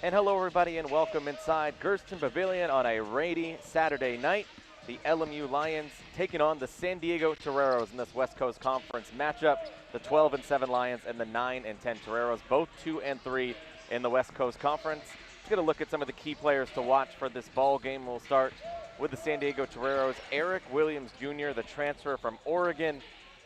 And hello, everybody, and welcome inside Gersten Pavilion on a rainy Saturday night. The LMU Lions taking on the San Diego Toreros in this West Coast Conference matchup. The 12-7 Lions and the 9-10 Toreros, both 2-3 in the West Coast Conference. Let's get a look at some of the key players to watch for this ball game. We'll start with the San Diego Toreros. Eric Williams Jr., the transfer from Oregon,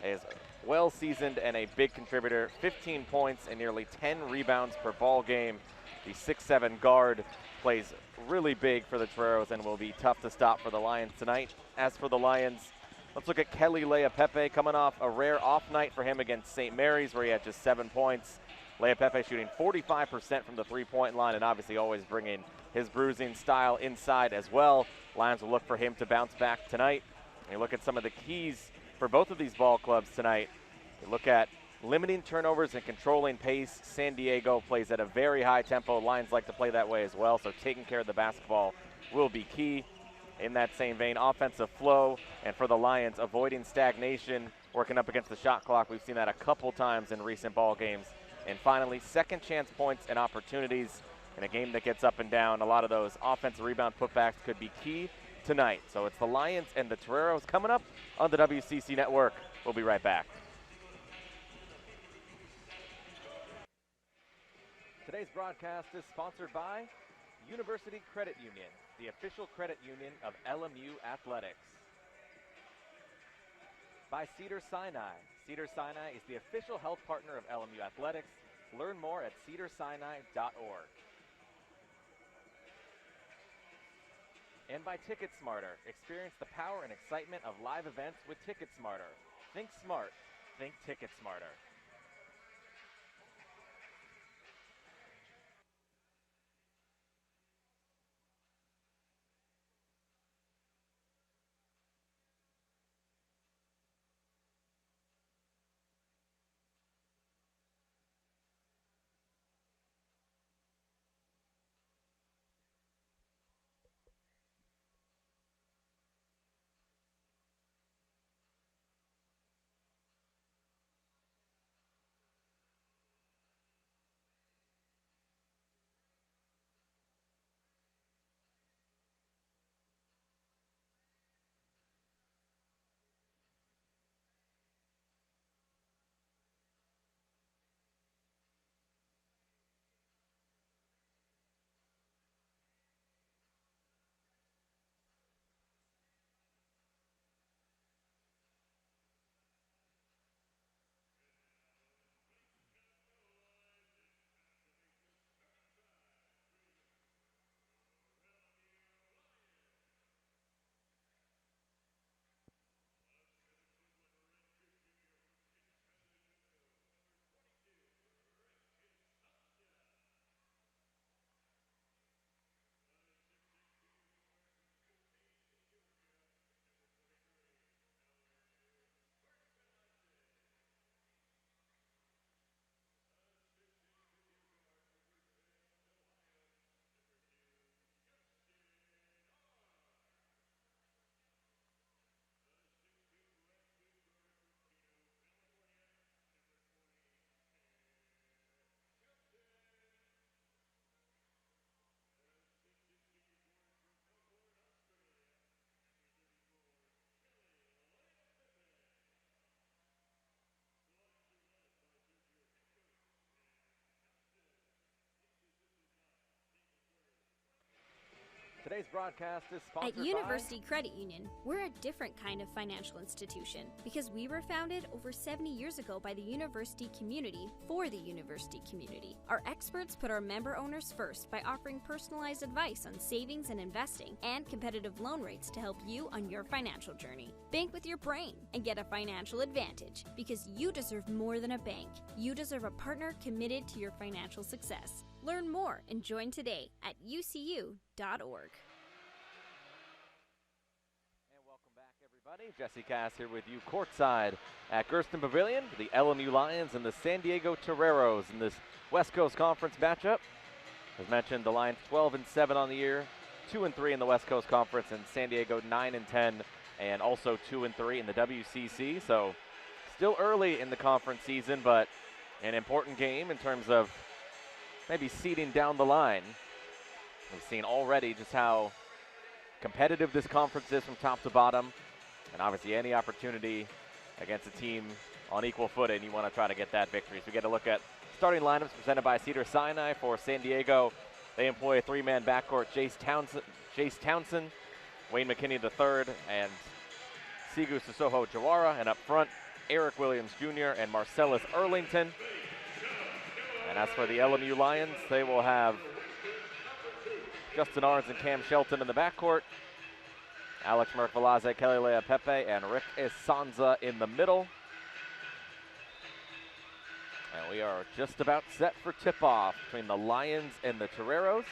is well seasoned and a big contributor. 15 points and nearly 10 rebounds per ball game. The 6'7" guard plays really big for the Toreros and will be tough to stop for the Lions tonight. As for the Lions, let's look at Kelly Leapepe coming off a rare off night for him against St. Mary's, where he had just 7 points. Leapepe shooting 45% from the three-point line and obviously always bringing his bruising style inside as well. Lions will look for him to bounce back tonight. And you look at some of the keys for both of these ball clubs tonight. You look at limiting turnovers and controlling pace. San Diego plays at a very high tempo. Lions like to play that way as well, so taking care of the basketball will be key. In that same vein, offensive flow, and for the Lions, avoiding stagnation, working up against the shot clock. We've seen that a couple times in recent ball games. And finally, second chance points and opportunities in a game that gets up and down. A lot of those offensive rebound putbacks could be key tonight. So it's the Lions and the Toreros coming up on the WCC Network. We'll be right back. Today's broadcast is sponsored by University Credit Union, the official credit union of LMU Athletics. By Cedars-Sinai. Cedars-Sinai is the official health partner of LMU Athletics. Learn more at cedarsinai.org. And by TicketSmarter. Experience the power and excitement of live events with TicketSmarter. Think smart. Think TicketSmarter. Today's broadcast is sponsored At University Credit Union, we're a different kind of financial institution because we were founded over 70 years ago by the university community for the university community. Our experts put our member owners first by offering personalized advice on savings and investing and competitive loan rates to help you on your financial journey. Bank with your brain and get a financial advantage because you deserve more than a bank. You deserve a partner committed to your financial success. Learn more and join today at ucu.org. And welcome back, everybody. Jesse Cass here with you courtside at Gersten Pavilion. The LMU Lions and the San Diego Toreros in this West Coast Conference matchup. As mentioned, the Lions 12-7 on the year, 2-3 in the West Coast Conference, and San Diego 9-10, and also 2-3 in the WCC. So still early in the conference season, but an important game in terms of maybe seeding down the line. We've seen already just how competitive this conference is from top to bottom, and obviously any opportunity against a team on equal footing, you want to try to get that victory. So we get a look at starting lineups presented by Cedars-Sinai. For San Diego, they employ a three-man backcourt: Jace Townsend, Wayne McKinney III, and Sigu Sissoko Jawara. And up front, Eric Williams Jr. and Marcellus Erlington. And as for the LMU Lions, they will have Justin Arns and Cam Shelton in the backcourt, Alex Merkvalaze, Kelly Lea Pepe, and Rick Isanza in the middle. And we are just about set for tip-off between the Lions and the Toreros.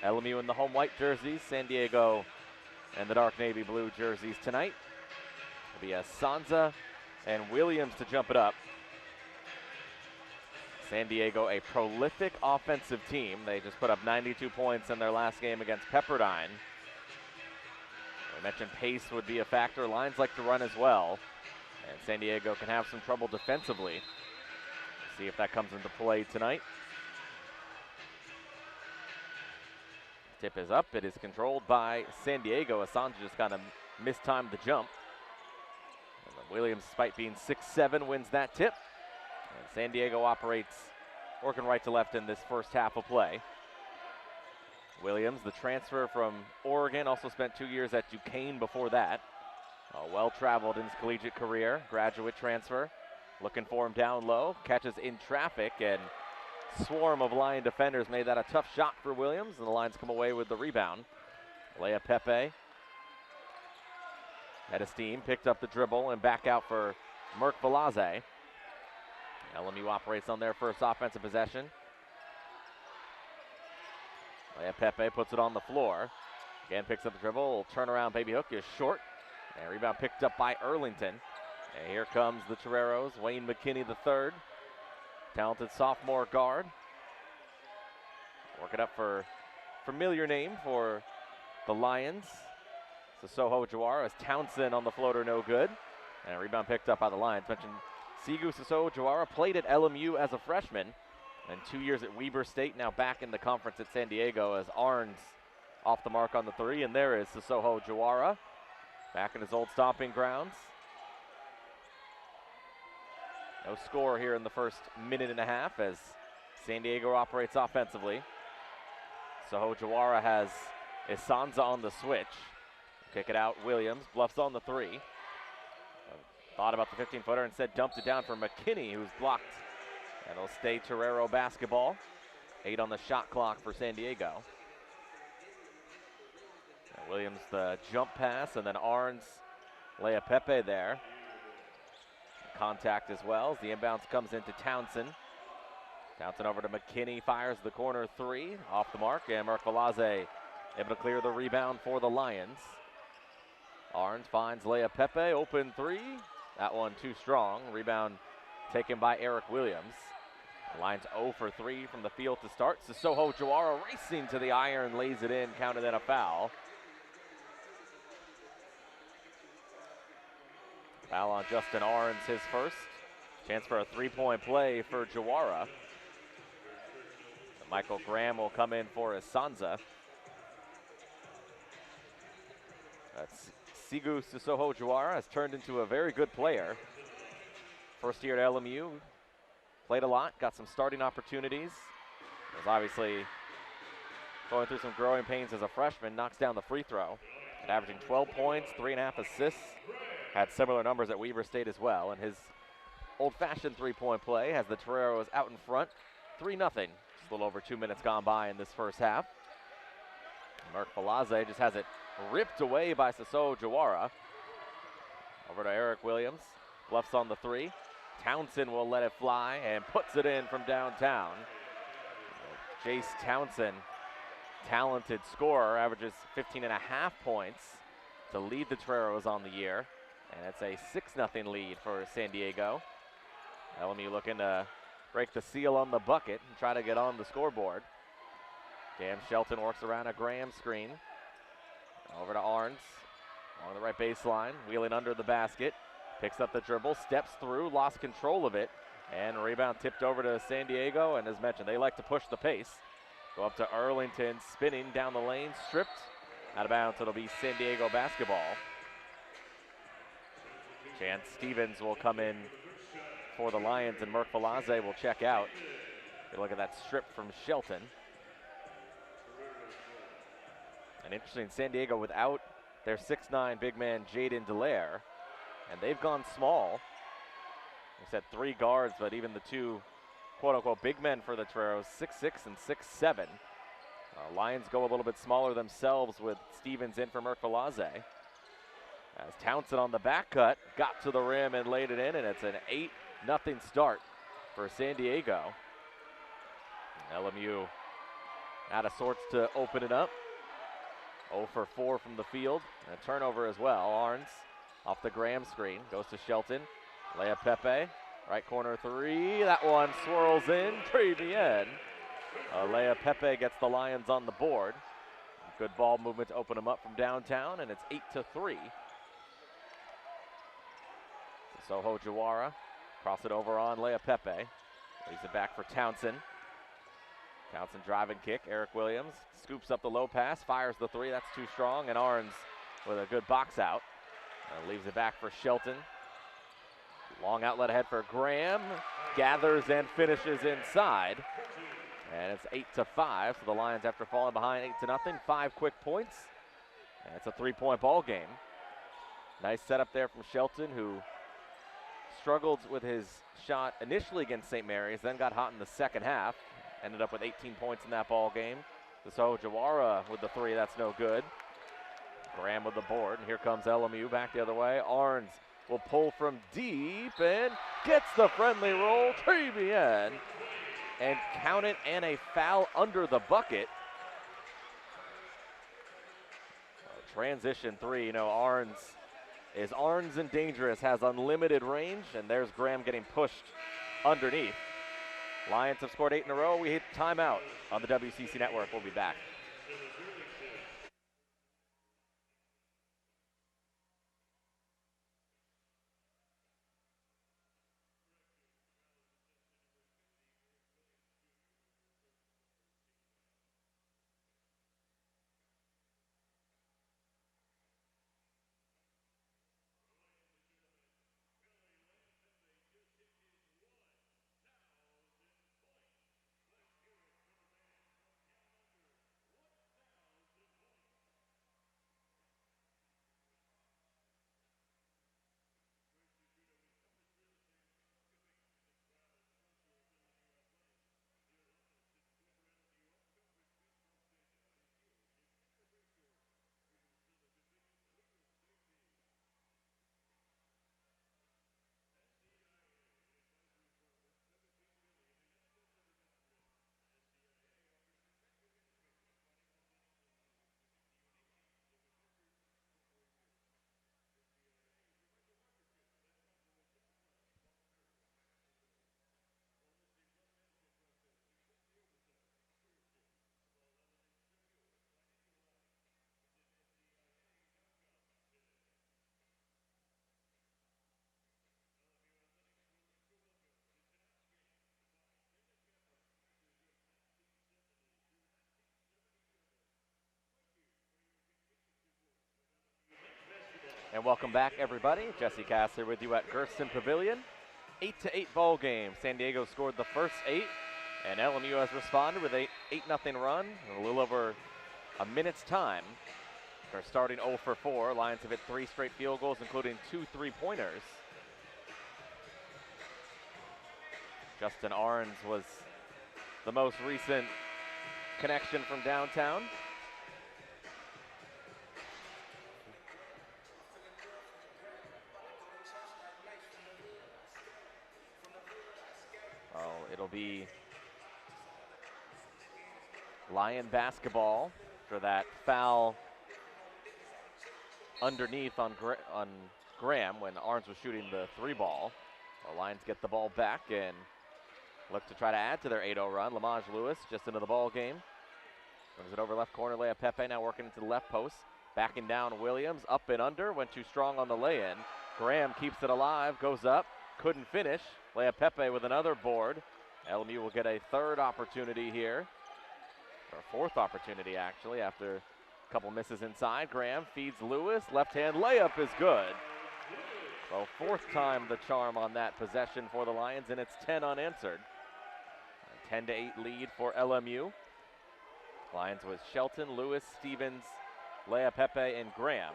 LMU in the home white jerseys, San Diego and the dark navy blue jerseys tonight. It'll be Isanza and Williams to jump it up. San Diego, a prolific offensive team. They just put up 92 points in their last game against Pepperdine. We mentioned pace would be a factor. Lions like to run as well. And San Diego can have some trouble defensively. See if that comes into play tonight. Tip is up. It is controlled by San Diego. Assange just kind of mistimed the jump. And then Williams, despite being 6'7", wins that tip. And San Diego operates working right to left in this first half of play. Williams, the transfer from Oregon, also spent 2 years at Duquesne before that. Well-traveled in his collegiate career, graduate transfer. Looking for him down low, catches in traffic, and swarm of Lion defenders made that a tough shot for Williams, and the Lions come away with the rebound. Lea Pepe had a steam, picked up the dribble, and back out for Merkvalaze. LMU operates on their first offensive possession. Lea Pepe puts it on the floor. Again, picks up the dribble, turnaround baby hook is short. And rebound picked up by Erlington. And here comes the Toreros, Wayne McKinney III. Talented sophomore guard. Work it up for familiar name for the Lions. Sissoko Jawara as Townsend on the floater, no good. And a rebound picked up by the Lions. Mentioned Sigu Sissoko Jawara played at LMU as a freshman. And 2 years at Weber State, now back in the conference at San Diego as Arns off the mark on the three. And there is Sissoko Jawara back in his old stomping grounds. No score here in the first minute and a half as San Diego operates offensively. Soho Jawara has Isanza on the switch. Kick it out, Williams bluffs on the three. Thought about the 15-footer, instead dumped it down for McKinney, who's blocked. And it'll stay Torero basketball. 8 on the shot clock for San Diego. And Williams the jump pass, and then Arns, Lea Pepe there. Contact as well as the inbounds comes into Townsend. Townsend over to McKinney, fires the corner three, off the mark, and Merkvalaze able to clear the rebound for the Lions. Arns finds Lea Pepe, open three. That one too strong. Rebound taken by Eric Williams. The Lions 0 for 3 from the field to start. Sissoko Jawara racing to the iron, lays it in, counted in a foul. Foul on Justin Arns, his first. Chance for a three-point play for Jawara. Michael Graham will come in for Isanza. That's Sigu Sissoko Jawara has turned into a very good player. First year at LMU, played a lot, got some starting opportunities. Was obviously going through some growing pains as a freshman, knocks down the free throw. And averaging 12 points, 3.5 assists. Had similar numbers at Weber State as well. And his old-fashioned three-point play has the Toreros out in front, 3-0. Just a little over 2 minutes gone by in this first half. Merkvalaze just has it ripped away by Sissoko Jawara. Over to Eric Williams. Bluffs on the three. Townsend will let it fly and puts it in from downtown. Jace Townsend, talented scorer, averages 15.5 points to lead the Toreros on the year. And it's a 6-0 lead for San Diego. LMU looking to break the seal on the bucket and try to get on the scoreboard. Cam Shelton works around a Graham screen. Over to Arns on the right baseline, wheeling under the basket. Picks up the dribble, steps through, lost control of it, And rebound tipped over to San Diego, and as mentioned, they like to push the pace. Go up to Arlington, spinning down the lane, stripped. Out of bounds, it'll be San Diego basketball. Chance Stevens will come in for the Lions, and Merck Velazquez will check out. Good look at that strip from Shelton. And interesting, San Diego without their 6'9" big man, Jaden Dallaire. And they've gone small. They said 3 guards, but even the 2 quote-unquote big men for the Toreros, 6'6" and 6'7". Lions go a little bit smaller themselves with Stevens in for Merck Velazquez. As Townsend on the back cut, got to the rim and laid it in, and it's an 8-0 start for San Diego. LMU out of sorts to open it up. 0 for 4 from the field, and a turnover as well. Arns off the Graham screen, goes to Shelton. Lea Pepe, right corner 3, that one swirls in, très bien. Lea Pepe gets the Lions on the board. Good ball movement to open them up from downtown, and it's 8-3. Soho Jawara, cross it over on Lea Pepe. Leaves it back for Townsend. Townsend driving kick, Eric Williams scoops up the low pass, fires the 3, that's too strong, and Arns with a good box out. Leaves it back for Shelton. Long outlet ahead for Graham, gathers and finishes inside. And it's 8-5 for the Lions after falling behind 8-0. 5 quick points, and it's a 3-point ball game. Nice setup there from Shelton, who struggled with his shot initially against St. Mary's, then got hot in the second half. Ended up with 18 points in that ball game. So Jawara with the 3, that's no good. Graham with the board, and here comes LMU back the other way. Arns will pull from deep and gets the friendly roll, très bien. And count it, and a foul under the bucket. Transition 3, you know, Arns and dangerous, has unlimited range, and there's Graham getting pushed underneath. Lions have scored 8 in a row. We hit timeout on the WCC Network. We'll be back. And welcome back, everybody. Jesse Cass here with you at Gersten Pavilion. 8-8 ball game. San Diego scored the first 8, and LMU has responded with an 8-0 run in a little over a minute's time. They're starting 0 for 4. Lions have hit 3 straight field goals, including 2 3-pointers. Justin Arns was the most recent connection from downtown. It'll be Lion basketball for that foul underneath on Graham when Arns was shooting the 3 ball. The Lions get the ball back and look to try to add to their 8-0 run. Lamage Lewis just into the ball game. Brings it over left corner. Lea Pepe now working into the left post. Backing down Williams. Up and under. Went too strong on the lay-in. Graham keeps it alive. Goes up. couldn't finish. Lea Pepe with another board. LMU will get a third opportunity here, or a fourth opportunity actually, after a couple misses inside. Graham feeds Lewis, left hand layup is good. So fourth time the charm on that possession for the Lions, and it's 10 unanswered. A 10-8 lead for LMU. Lions with Shelton, Lewis, Stevens, Lea Pepe, and Graham.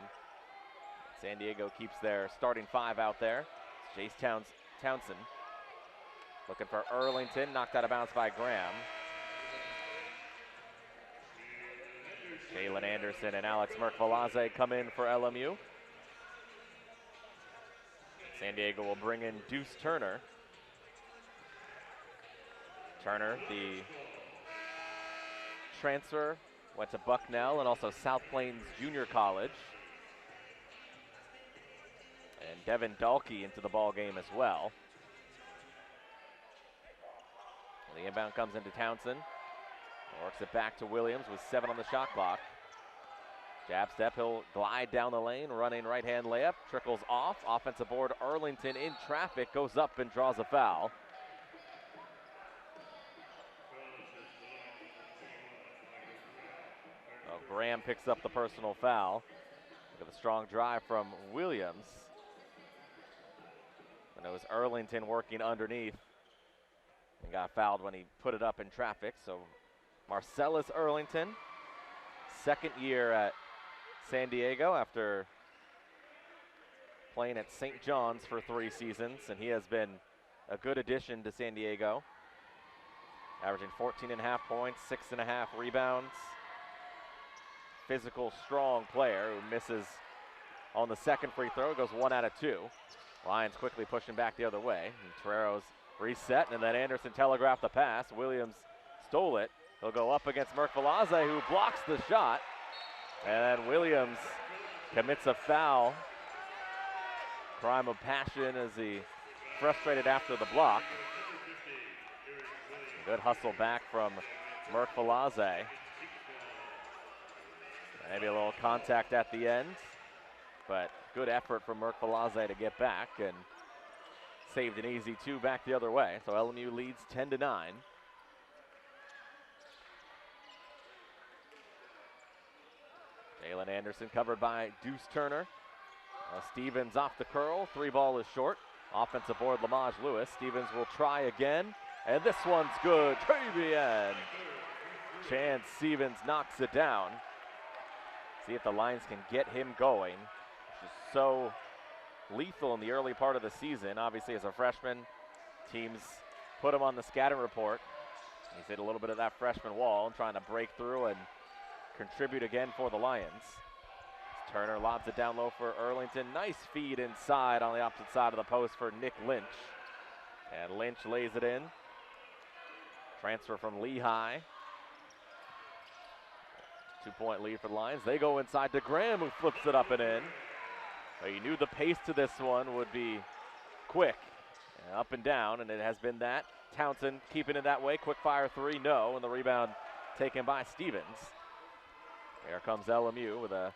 San Diego keeps their starting five out there. It's Jace Townsend looking for Earlington, knocked out of bounds by Graham. Jalen Anderson and Alex Merkvalaze come in for LMU. San Diego will bring in Deuce Turner. Turner, the transfer, went to Bucknell and also South Plains Junior College. And Devin Dahlke into the ball game as well. The inbound comes into Townsend. Works it back to Williams with 7 on the shot clock. Jab step, he'll glide down the lane, running right-hand layup, trickles off. Offensive board, Earlington in traffic, goes up and draws a foul. Oh, Graham picks up the personal foul. Look at the strong drive from Williams. And it was Earlington working underneath and got fouled when he put it up in traffic. So Marcellus Earlington, second year at San Diego after playing at St. John's for 3 seasons, and he has been a good addition to San Diego, averaging 14.5 points, 6.5 rebounds. Physical, strong player who misses on the second free throw, goes 1 out of 2. Lions quickly pushing back the other way. And Torero's reset, and then Anderson telegraphed the pass. Williams stole it. He'll go up against Merkvalaze, who blocks the shot. And then Williams commits a foul. Crime of passion as he frustrated after the block. Good hustle back from Merkvalaze. Maybe a little contact at the end, but good effort from Merkvalaze to get back and saved an easy 2 back the other way. So LMU leads 10-9. Jalen Anderson covered by Deuce Turner. Stevens off the curl, 3 ball is short. Offensive board, Lamage Lewis. Stevens will try again, and this one's good. Travian. Chance Stevens knocks it down. See if the Lions can get him going, which is so lethal in the early part of the season. Obviously, as a freshman, teams put him on the scouting report. He's hit a little bit of that freshman wall and trying to break through and contribute again for the Lions. Turner lobs it down low for Earlington. Nice feed inside on the opposite side of the post for Nick Lynch. And Lynch lays it in. Transfer from Lehigh. 2-point lead for the Lions. They go inside to Graham, who flips it up and in. But you knew the pace to this one would be quick, up and down, and it has been that. Townsend keeping it that way. Quick fire 3, no, and the rebound taken by Stevens. Here comes LMU with a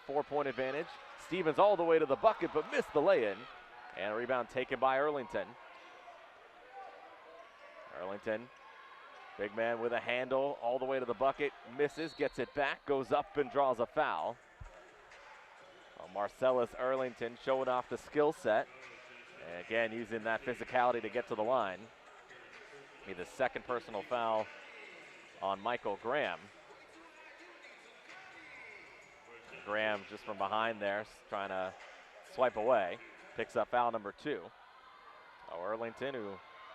4-point advantage. Stevens all the way to the bucket, but missed the lay-in. And a rebound taken by Earlington. Earlington, big man with a handle all the way to the bucket, misses, gets it back, goes up and draws a foul. Well, Marcellus Earlington showing off the skill set. And again, using that physicality to get to the line. Be the second personal foul on Michael Graham. Graham just from behind there, trying to swipe away. Picks up foul number 2. Oh, Earlington, who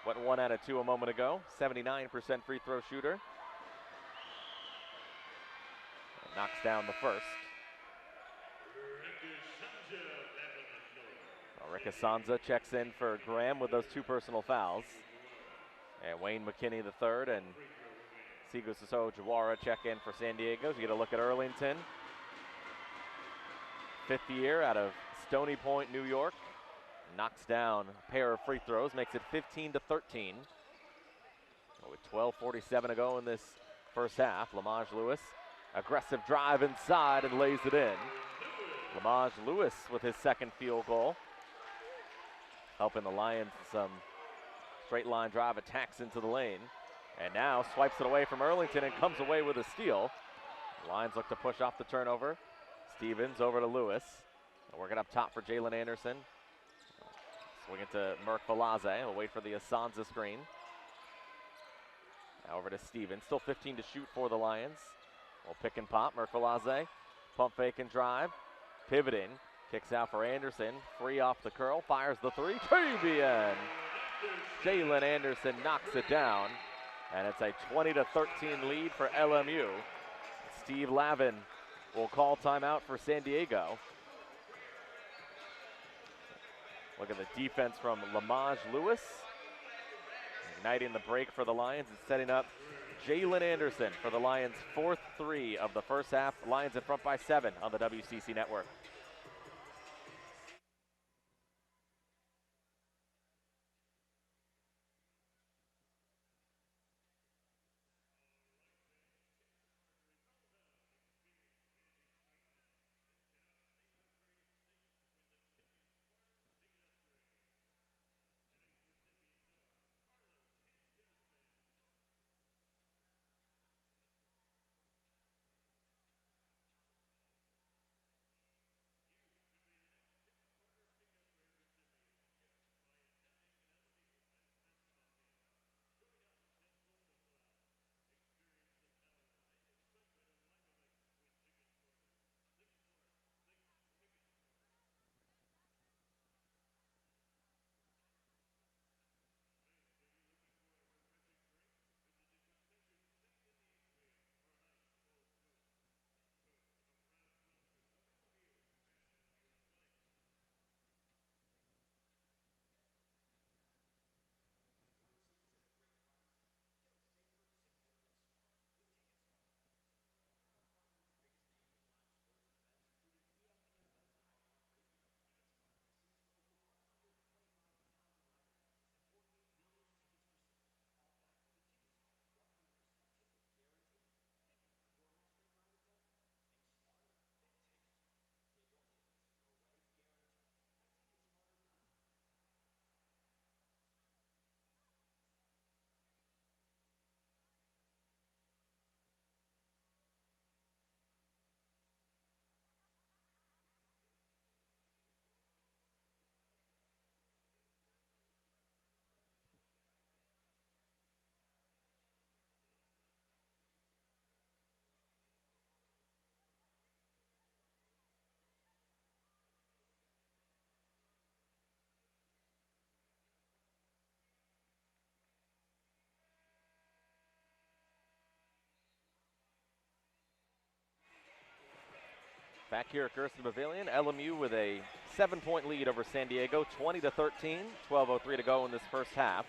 went 1 out of 2 a moment ago, 79% free throw shooter. And knocks down the first. Rick Asanza checks in for Graham with those 2 personal fouls. And Wayne McKinney the third, and Sigo Soso Jawara check in for San Diego. So you get a look at Earlington. 5th year out of Stony Point, New York. Knocks down a pair of free throws, makes it 15-13. With 12:47 to go in this first half, Lamage Lewis, aggressive drive inside and lays it in. Lamage Lewis with his second field goal. helping the Lions some straight line drive attacks into the lane. And now swipes it away from Erlington and comes away with a steal. Lions look to push off the turnover. Stevens over to Lewis. Working up top for Jalen Anderson. Swing it to Merck Valaze. We'll wait for the Asanza screen. Now over to Stevens. Still 15 to shoot for the Lions. We'll pick and pop. Merck Valaze. Pump fake and drive. Pivoting. Kicks out for Anderson. Free off the curl. Fires the three. KBN. Jalen Anderson knocks it down. And it's a 20-13 lead for LMU. Steve Lavin will call timeout for San Diego. Look at the defense from Lamage Lewis. Igniting the break for the Lions and setting up Jalen Anderson for the Lions' fourth three of the first half. Lions in front by 7 on the WCC network. Back here at Gersten Pavilion, LMU with a 7-point lead over San Diego, 20-13, 12:03 to go in this first half.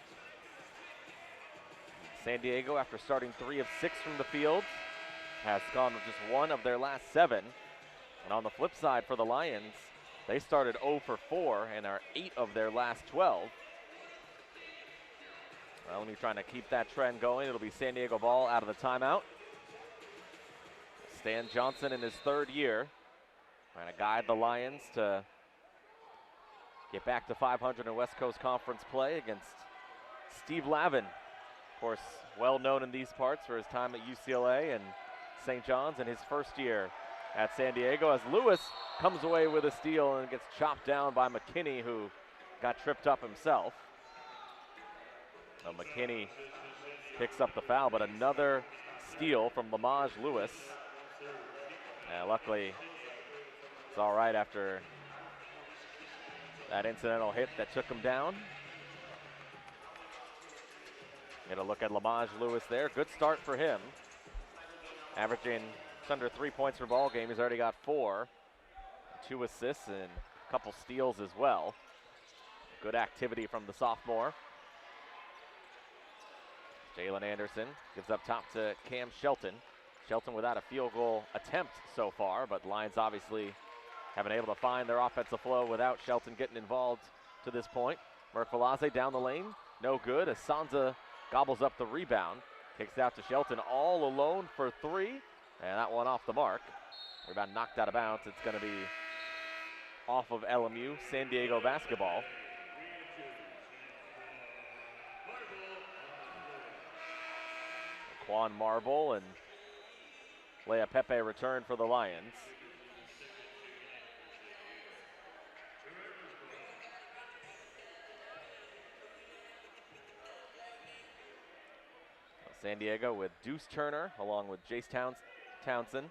San Diego, after starting 3 of 6 from the field, has gone with just 1 of their last 7. And on the flip side for the Lions, they started 0 for 4 and are 8 of their last 12. LMU trying to keep that trend going. It'll be San Diego ball out of the timeout. Stan Johnson in his 3rd year, trying to guide the Lions to get back to 500 in West Coast Conference play against Steve Lavin. Of course, well known in these parts for his time at UCLA and St. John's in his first year at San Diego, as Lewis comes away with a steal and gets chopped down by McKinney, who got tripped up himself. So McKinney picks up the foul, but another steal from Lamage Lewis. Luckily, it's all right after that incidental hit that took him down. Get a look at Lamage Lewis there. Good start for him. Averaging just under 3 points per ball game. He's already got 4. 2 assists and a couple steals as well. Good activity from the sophomore. Jalen Anderson gives up top to Cam Shelton. Shelton without a field goal attempt so far, but Lions obviously haven't been able to find their offensive flow without Shelton getting involved to this point. Merck Valaze down the lane, no good. Asanza gobbles up the rebound. Kicks out to Shelton all alone for 3, and that one off the mark. Rebound knocked out of bounds. It's going to be off of LMU, San Diego basketball. Quan Marble and Leia Pepe return for the Lions. San Diego with Deuce Turner along with Jace Townsend,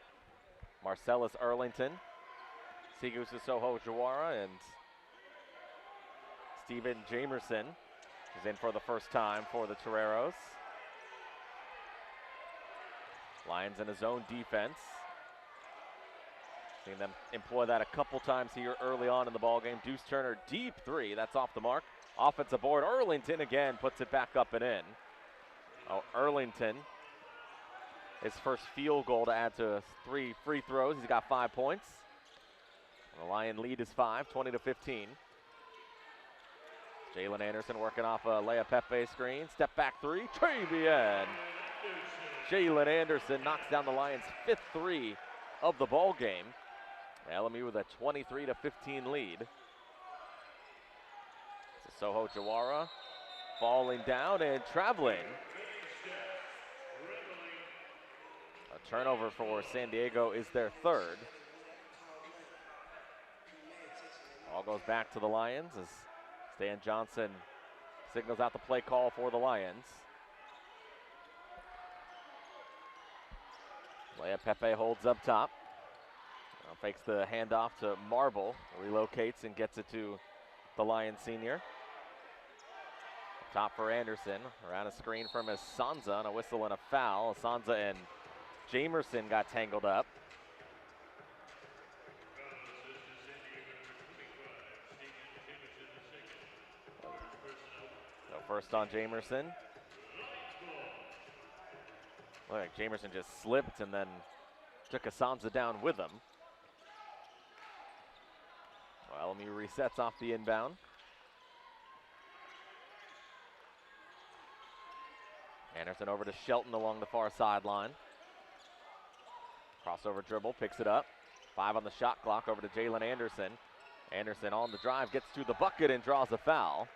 Marcellus Erlington, Sigu Sissoko Jawara, and Steven Jamerson is in for the first time for the Toreros. Lions in a zone defense. Seen them employ that a couple times here early on in the ballgame. Deuce Turner, deep three, that's off the mark. Offensive board, Erlington again puts it back up and in. Oh, Erlington, his first field goal to add to 3 free throws. He's got 5 points. The Lion lead is 5, 20-15. Jalen Anderson working off a Leia Pepe screen. Step back three, Travian. Jalen Anderson knocks down the Lions' 5th three of the ball game. LMU with a 23-15 lead. Soho Jawara falling down and traveling. A turnover for San Diego is their 3rd. All goes back to the Lions as Stan Johnson signals out the play call for the Lions. Leia Pepe holds up top. Fakes the handoff to Marble, relocates and gets it to the Lions senior. Top for Anderson, around a screen from Asanza, and a whistle and a foul. Asanza and Jamerson got tangled up. So first on Jamerson. Look like Jamerson just slipped and then took Asanza down with him. Well, LMU resets off the inbound. Anderson over to Shelton along the far sideline. Crossover dribble, picks it up. 5 on the shot clock, over to Jalen Anderson. Anderson on the drive, gets to the bucket and draws a foul.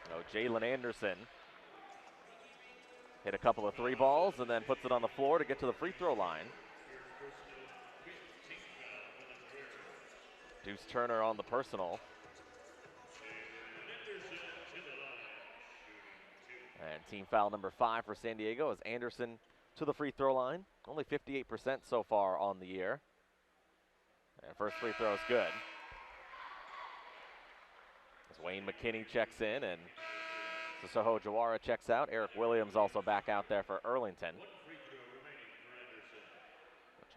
So Jalen Anderson hit a couple of 3 balls and then puts it on the floor to get to the free throw line. Deuce Turner on the personal. And team foul number 5 for San Diego as Anderson to the free throw line. Only 58% so far on the year. And first free throw is good. As Wayne McKinney checks in and Soho Jawara checks out. Eric Williams also back out there for Erlington.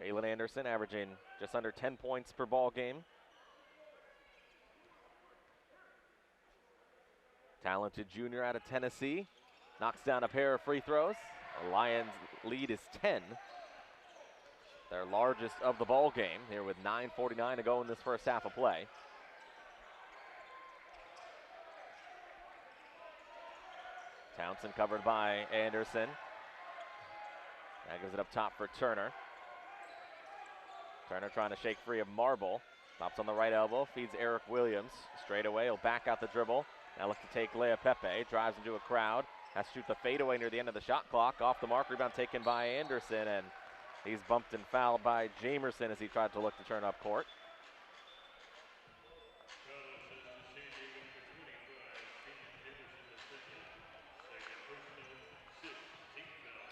Jalen Anderson averaging just under 10 points per ball game. Talented junior out of Tennessee. Knocks down a pair of free throws. The Lions lead is 10. Their largest of the ball game here with 9:49 to go in this first half of play. Townsend covered by Anderson. That gives it up top for Turner. Turner trying to shake free of Marble. Stops on the right elbow, feeds Eric Williams. Straight away, he'll back out the dribble. Now look to take Leia Pepe, drives into a crowd. Has to shoot the fadeaway near the end of the shot clock. Off the mark, rebound taken by Anderson, and he's bumped and fouled by Jamerson as he tried to look to turn up court.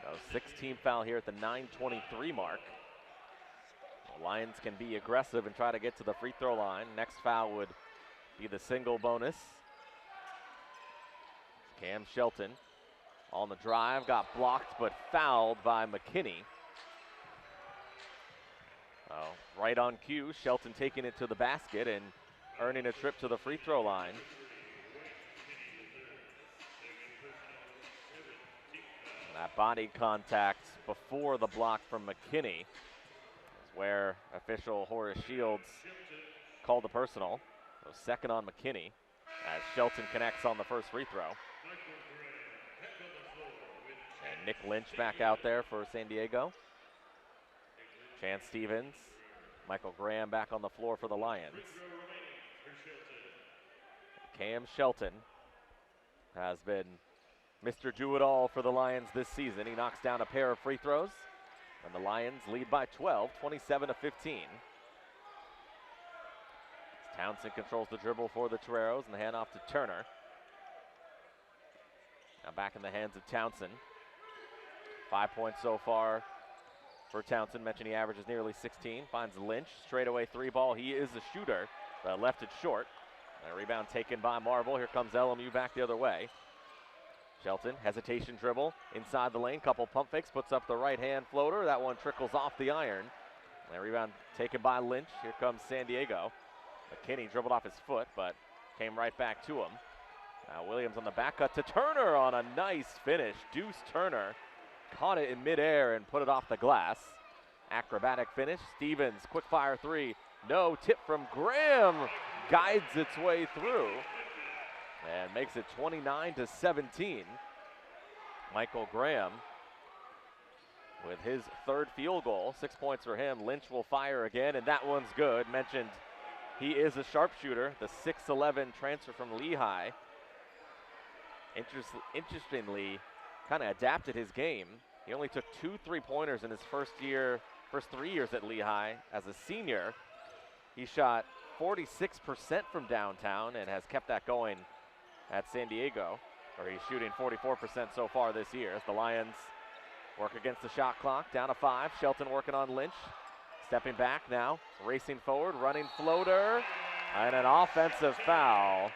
So 16 foul here at the 9:23 mark. The Lions can be aggressive and try to get to the free throw line. Next foul would be the single bonus. Cam Shelton on the drive, got blocked but fouled by McKinney. Oh, right on cue, Shelton taking it to the basket and earning a trip to the free throw line. That body contact before the block from McKinney is where official Horace Shields called the personal. So second on McKinney as Shelton connects on the first free throw. And Nick Lynch back out there for San Diego. Chance Stevens, Michael Graham back on the floor for the Lions. Cam Shelton has been Mr. Do-It-All for the Lions this season. He knocks down a pair of free throws, and the Lions lead by 12, 27-15. Townsend controls the dribble for the Toreros, and the handoff to Turner. Now back in the hands of Townsend. 5 points so far for Townsend. Mentioned he averages nearly 16. Finds Lynch, straightaway three ball. He is a shooter, but left it short. And a rebound taken by Marble. Here comes LMU back the other way. Shelton, hesitation dribble, inside the lane, couple pump fakes, puts up the right-hand floater. That one trickles off the iron. And a rebound taken by Lynch. Here comes San Diego. McKinney dribbled off his foot, but came right back to him. Now Williams on the back cut to Turner on a nice finish. Deuce Turner caught it in midair and put it off the glass. Acrobatic finish. Stevens, quick fire three. No, tip from Graham. Guides its way through and makes it 29-17. Michael Graham with his third field goal. 6 points for him. Lynch will fire again, and that one's good. Mentioned he is a sharpshooter. The 6'11" transfer from Lehigh. Interestingly, kind of adapted his game. He only took 2 3-pointers in his first 3 years at Lehigh as a senior. He shot 46% from downtown and has kept that going at San Diego, or he's shooting 44% so far this year as the Lions work against the shot clock. Down to 5. Shelton working on Lynch. Stepping back now, racing forward, running floater, and an offensive foul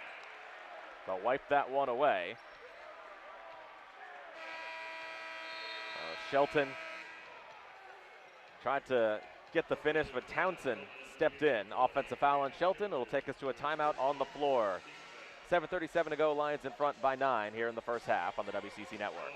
to wipe that one away. Shelton tried to get the finish, but Townsend stepped in. Offensive foul on Shelton. It'll take us to a timeout on the floor. 7:37 to go. Lions in front by 9 here in the first half on the WCC Network.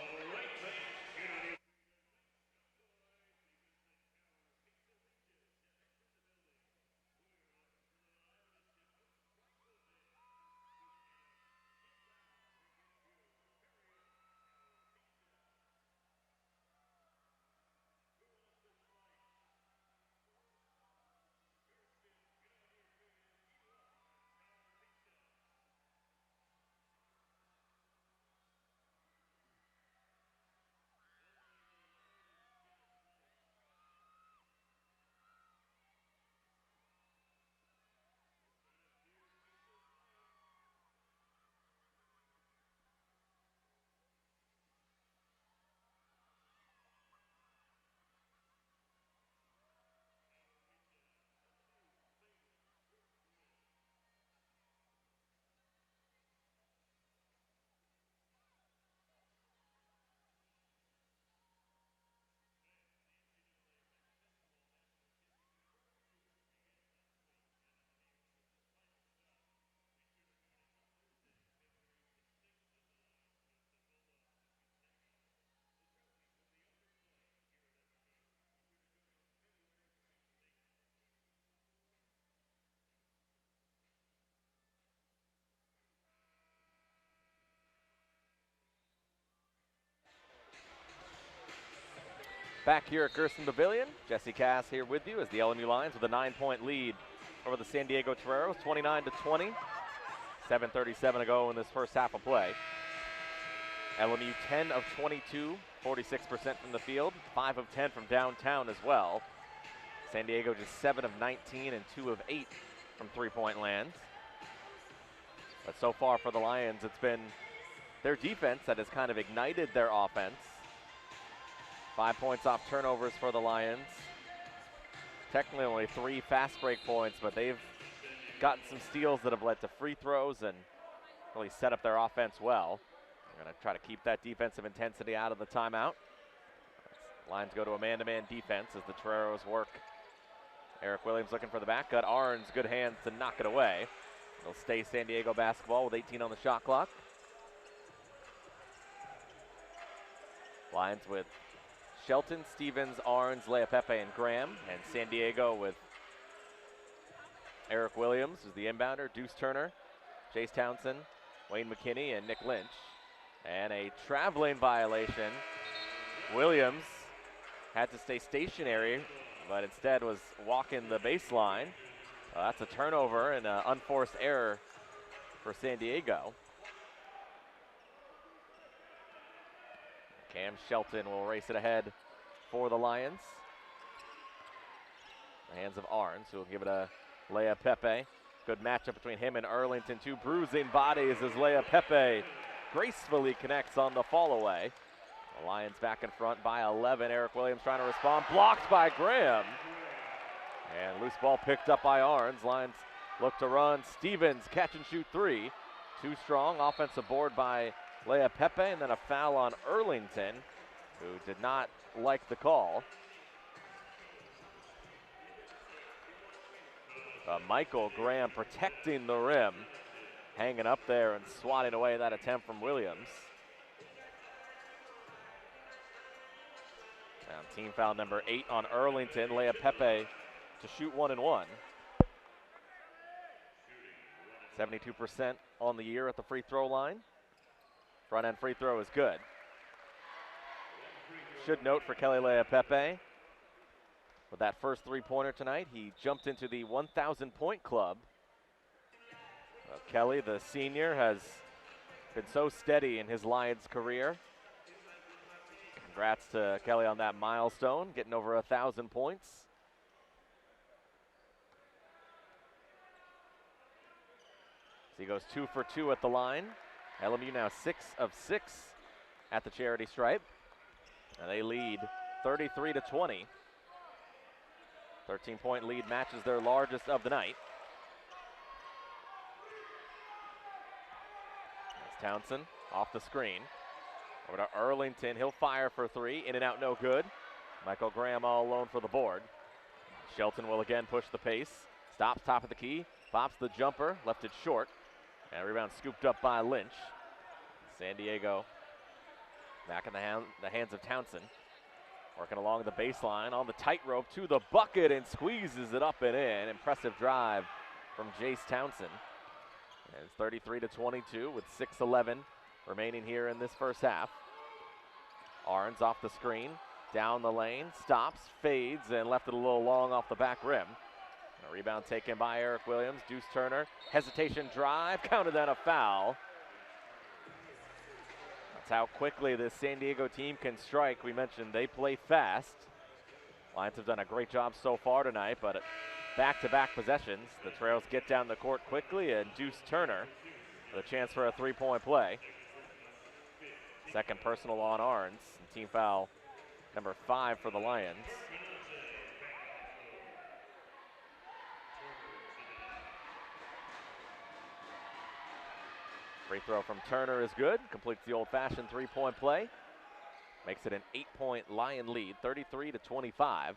Back here at Gerson Pavilion, Jesse Cass here with you as the LMU Lions with a 9-point lead over the San Diego Toreros, 29-20. 7:37 to go in this first half of play. LMU 10 of 22, 46% from the field, 5 of 10 from downtown as well. San Diego just 7 of 19 and 2 of 8 from three-point land. But so far for the Lions, it's been their defense that has kind of ignited their offense. 5 points off turnovers for the Lions. Technically only 3 fast break points, but they've gotten some steals that have led to free throws and really set up their offense well. They're going to try to keep that defensive intensity out of the timeout. Lions go to a man-to-man defense as the Toreros work. Eric Williams looking for the back cut. Arns, good hands to knock it away. It'll stay San Diego basketball with 18 on the shot clock. Lions with Shelton, Stevens, Arns, Leapepe, and Graham. And San Diego with Eric Williams is the inbounder, Deuce Turner, Chase Townsend, Wayne McKinney, and Nick Lynch. And a traveling violation. Williams had to stay stationary, but instead was walking the baseline. That's a turnover and an unforced error for San Diego. Cam Shelton will race it ahead for the Lions. The hands of Arns, who will give it a Leia Pepe. Good matchup between him and Erlington. Two bruising bodies as Leia Pepe gracefully connects on the fall away. The Lions back in front by 11. Eric Williams trying to respond. Blocked by Graham. And loose ball picked up by Arns. Lions look to run. Stevens catch and shoot three. Too strong. Offensive board by Leia Pepe, and then a foul on Erlington, who did not like the call. Michael Graham protecting the rim, hanging up there and swatting away that attempt from Williams. And team foul number 8 on Erlington. Leia Pepe to shoot 1 and 1. 72% on the year at the free throw line. Front end free throw is good. Should note for Kelly Leia Pepe, with that first three-pointer tonight, he jumped into the 1,000 point club. Kelly, the senior, has been so steady in his Lions career. Congrats to Kelly on that milestone, getting over 1,000 points. So he goes 2 for 2 at the line. LMU now 6 of 6 at the charity stripe. And they lead 33-20. 13-point lead matches their largest of the night. That's Townsend off the screen. Over to Erlington. He'll fire for three. In and out, no good. Michael Graham all alone for the board. Shelton will again push the pace. Stops top of the key. Pops the jumper. Left it short. And rebound scooped up by Lynch. San Diego back in the hands of Townsend. Working along the baseline on the tightrope to the bucket and squeezes it up and in. Impressive drive from Jace Townsend. And it's 33-22 with 6:11 remaining here in this first half. Arns off the screen, down the lane, stops, fades, and left it a little long off the back rim. A rebound taken by Eric Williams. Deuce Turner, hesitation drive, counted on a foul. That's how quickly this San Diego team can strike. We mentioned they play fast. Lions have done a great job so far tonight, but back-to-back possessions. The Trails get down the court quickly, and Deuce Turner with a chance for a three-point play. Second personal on Arns, and team foul number 5 for the Lions. Free throw from Turner is good. Completes the old-fashioned three-point play. Makes it an 8-point Lion lead, 33-25. A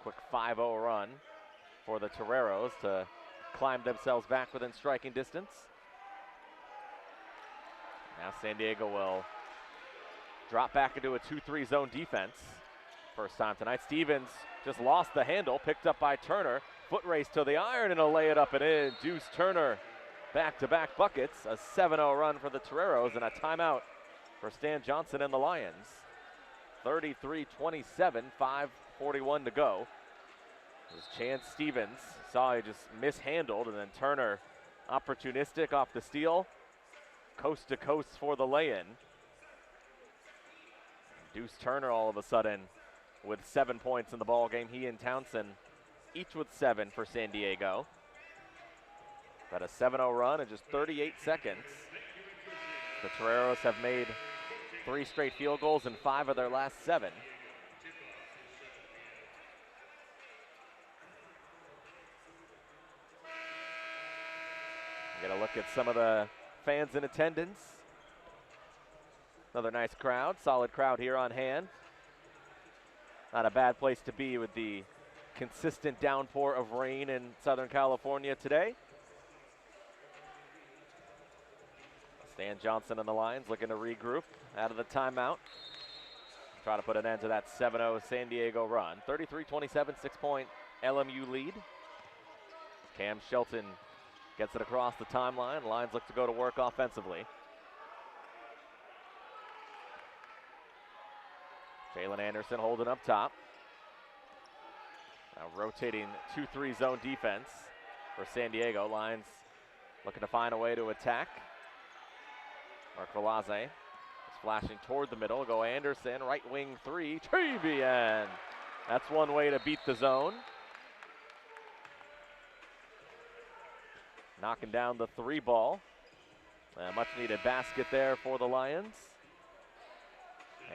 quick 5-0 run for the Toreros to climb themselves back within striking distance. Now San Diego will drop back into a 2-3 zone defense. First time tonight. Stevens just lost the handle, picked up by Turner. Foot race to the iron, and he'll lay it up and in. Deuce Turner, back-to-back buckets. A 7-0 run for the Toreros, and a timeout for Stan Johnson and the Lions. 33-27, 5:41 to go. As Chance Stevens saw he just mishandled, and then Turner opportunistic off the steal. Coast to coast for the lay-in. Deuce Turner all of a sudden with 7 points in the ball game. He and Townsend each with 7 for San Diego. Got a 7-0 run in just 38 seconds. The Toreros have made 3 straight field goals in 5 of their last 7. Get a look at some of the fans in attendance. Another nice crowd, solid crowd here on hand. Not a bad place to be with the consistent downpour of rain in Southern California today. Stan Johnson and the Lions looking to regroup out of the timeout. Try to put an end to that 7-0 San Diego run. 33-27, 6-point LMU lead. Cam Shelton gets it across the timeline. Lions look to go to work offensively. Jalen Anderson holding up top. Now rotating 2-3 zone defense for San Diego. Lions looking to find a way to attack. Mark Velazquez flashing toward the middle. Go Anderson, right wing three, Trevian. That's one way to beat the zone. Knocking down the three ball. A much needed basket there for the Lions.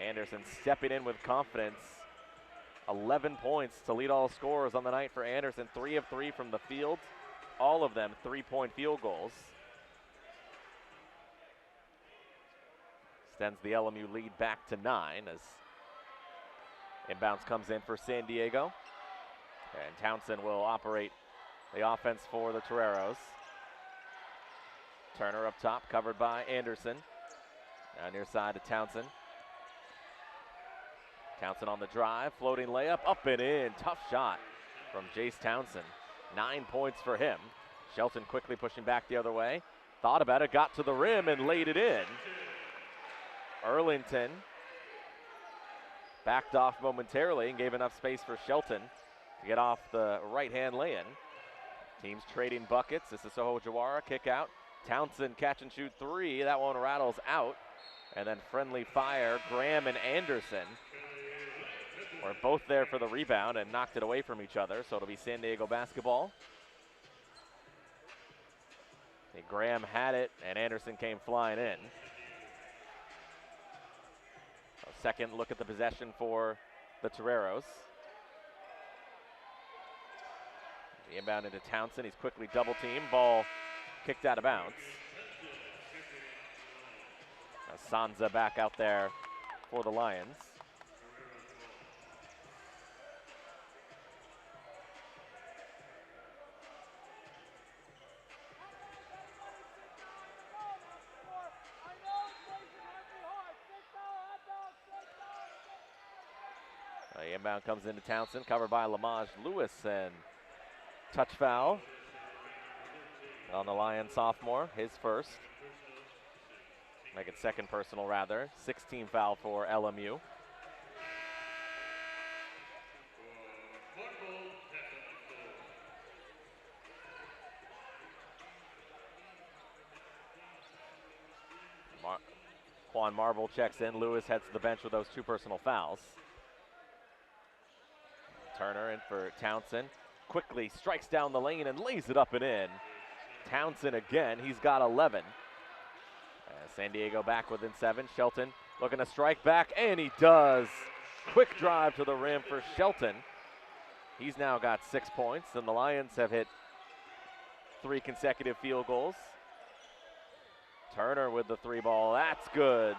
Anderson stepping in with confidence. 11 points to lead all scorers on the night for Anderson. 3 of 3 from the field. All of them 3-point field goals. Extends the LMU lead back to 9 as inbounds comes in for San Diego. And Townsend will operate the offense for the Toreros. Turner up top, covered by Anderson. Now near side to Townsend. Townsend on the drive, floating layup, up and in. Tough shot from Jace Townsend. 9 points for him. Shelton quickly pushing back the other way. Thought about it, got to the rim and laid it in. Erlington backed off momentarily and gave enough space for Shelton to get off the right-hand lay-in. Teams trading buckets. This is Soho Jawara, kick out. Townsend catch and shoot three. That one rattles out. And then friendly fire, Graham and Anderson were both there for the rebound and knocked it away from each other, so it'll be San Diego basketball. And Graham had it, and Anderson came flying in. A second look at the possession for the Toreros. The inbound into Townsend, he's quickly double teamed, ball kicked out of bounds. Now Sanza back out there for the Lions. The inbound comes into Townsend, covered by Lamage Lewis, and touch foul on the Lions sophomore, his first. Make it second personal rather. 16 foul for LMU. Quan Marble checks in. Lewis heads to the bench with those 2 personal fouls. Turner in for Townsend. Quickly strikes down the lane and lays it up and in. Townsend again, he's got 11. San Diego back within 7. Shelton looking to strike back, and he does. Quick drive to the rim for Shelton. He's now got 6 points, and the Lions have hit 3 consecutive field goals. Turner with the 3 ball, that's good.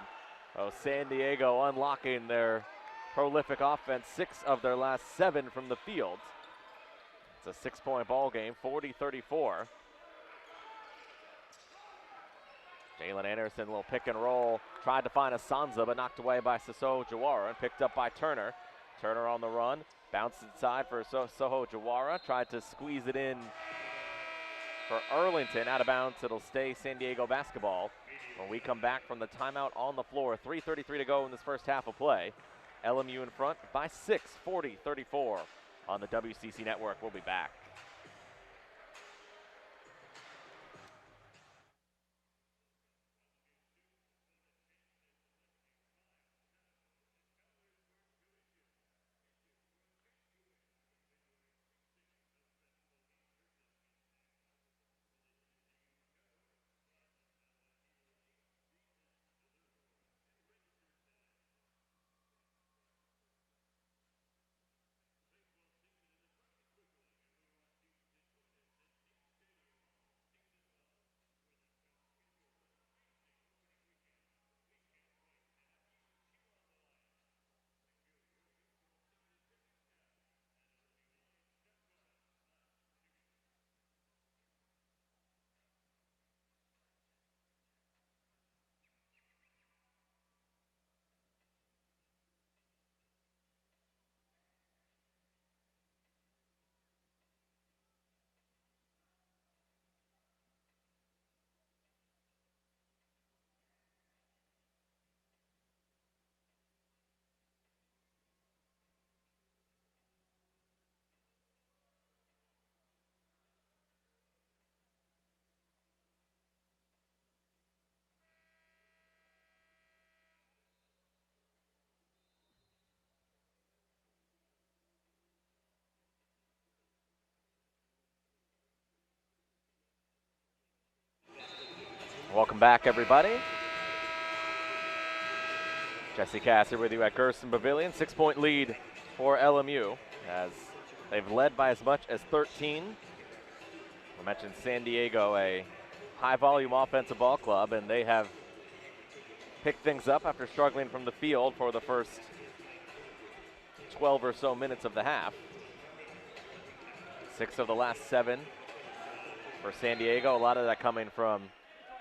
Oh, San Diego unlocking their prolific offense, 6 of their last 7 from the field. It's a 6-point ball game, 40-34. Jalen Anderson, a little pick and roll, tried to find a Sanza, but knocked away by Soho Jawara and picked up by Turner. Turner on the run, bounced inside for Soho Jawara, tried to squeeze it in for Erlington. Out of bounds, it'll stay San Diego basketball. When we come back from the timeout on the floor, 3:33 to go in this first half of play. LMU in front by 6, 40-34 on the WCC network. We'll be back. Welcome back, everybody. Jesse Cass here with you at Gerson Pavilion. 6-point lead for LMU as they've led by as much as 13. I mentioned San Diego, a high-volume offensive ball club, and they have picked things up after struggling from the field for the first 12 or so minutes of the half. 6 of the last 7 for San Diego. A lot of that coming from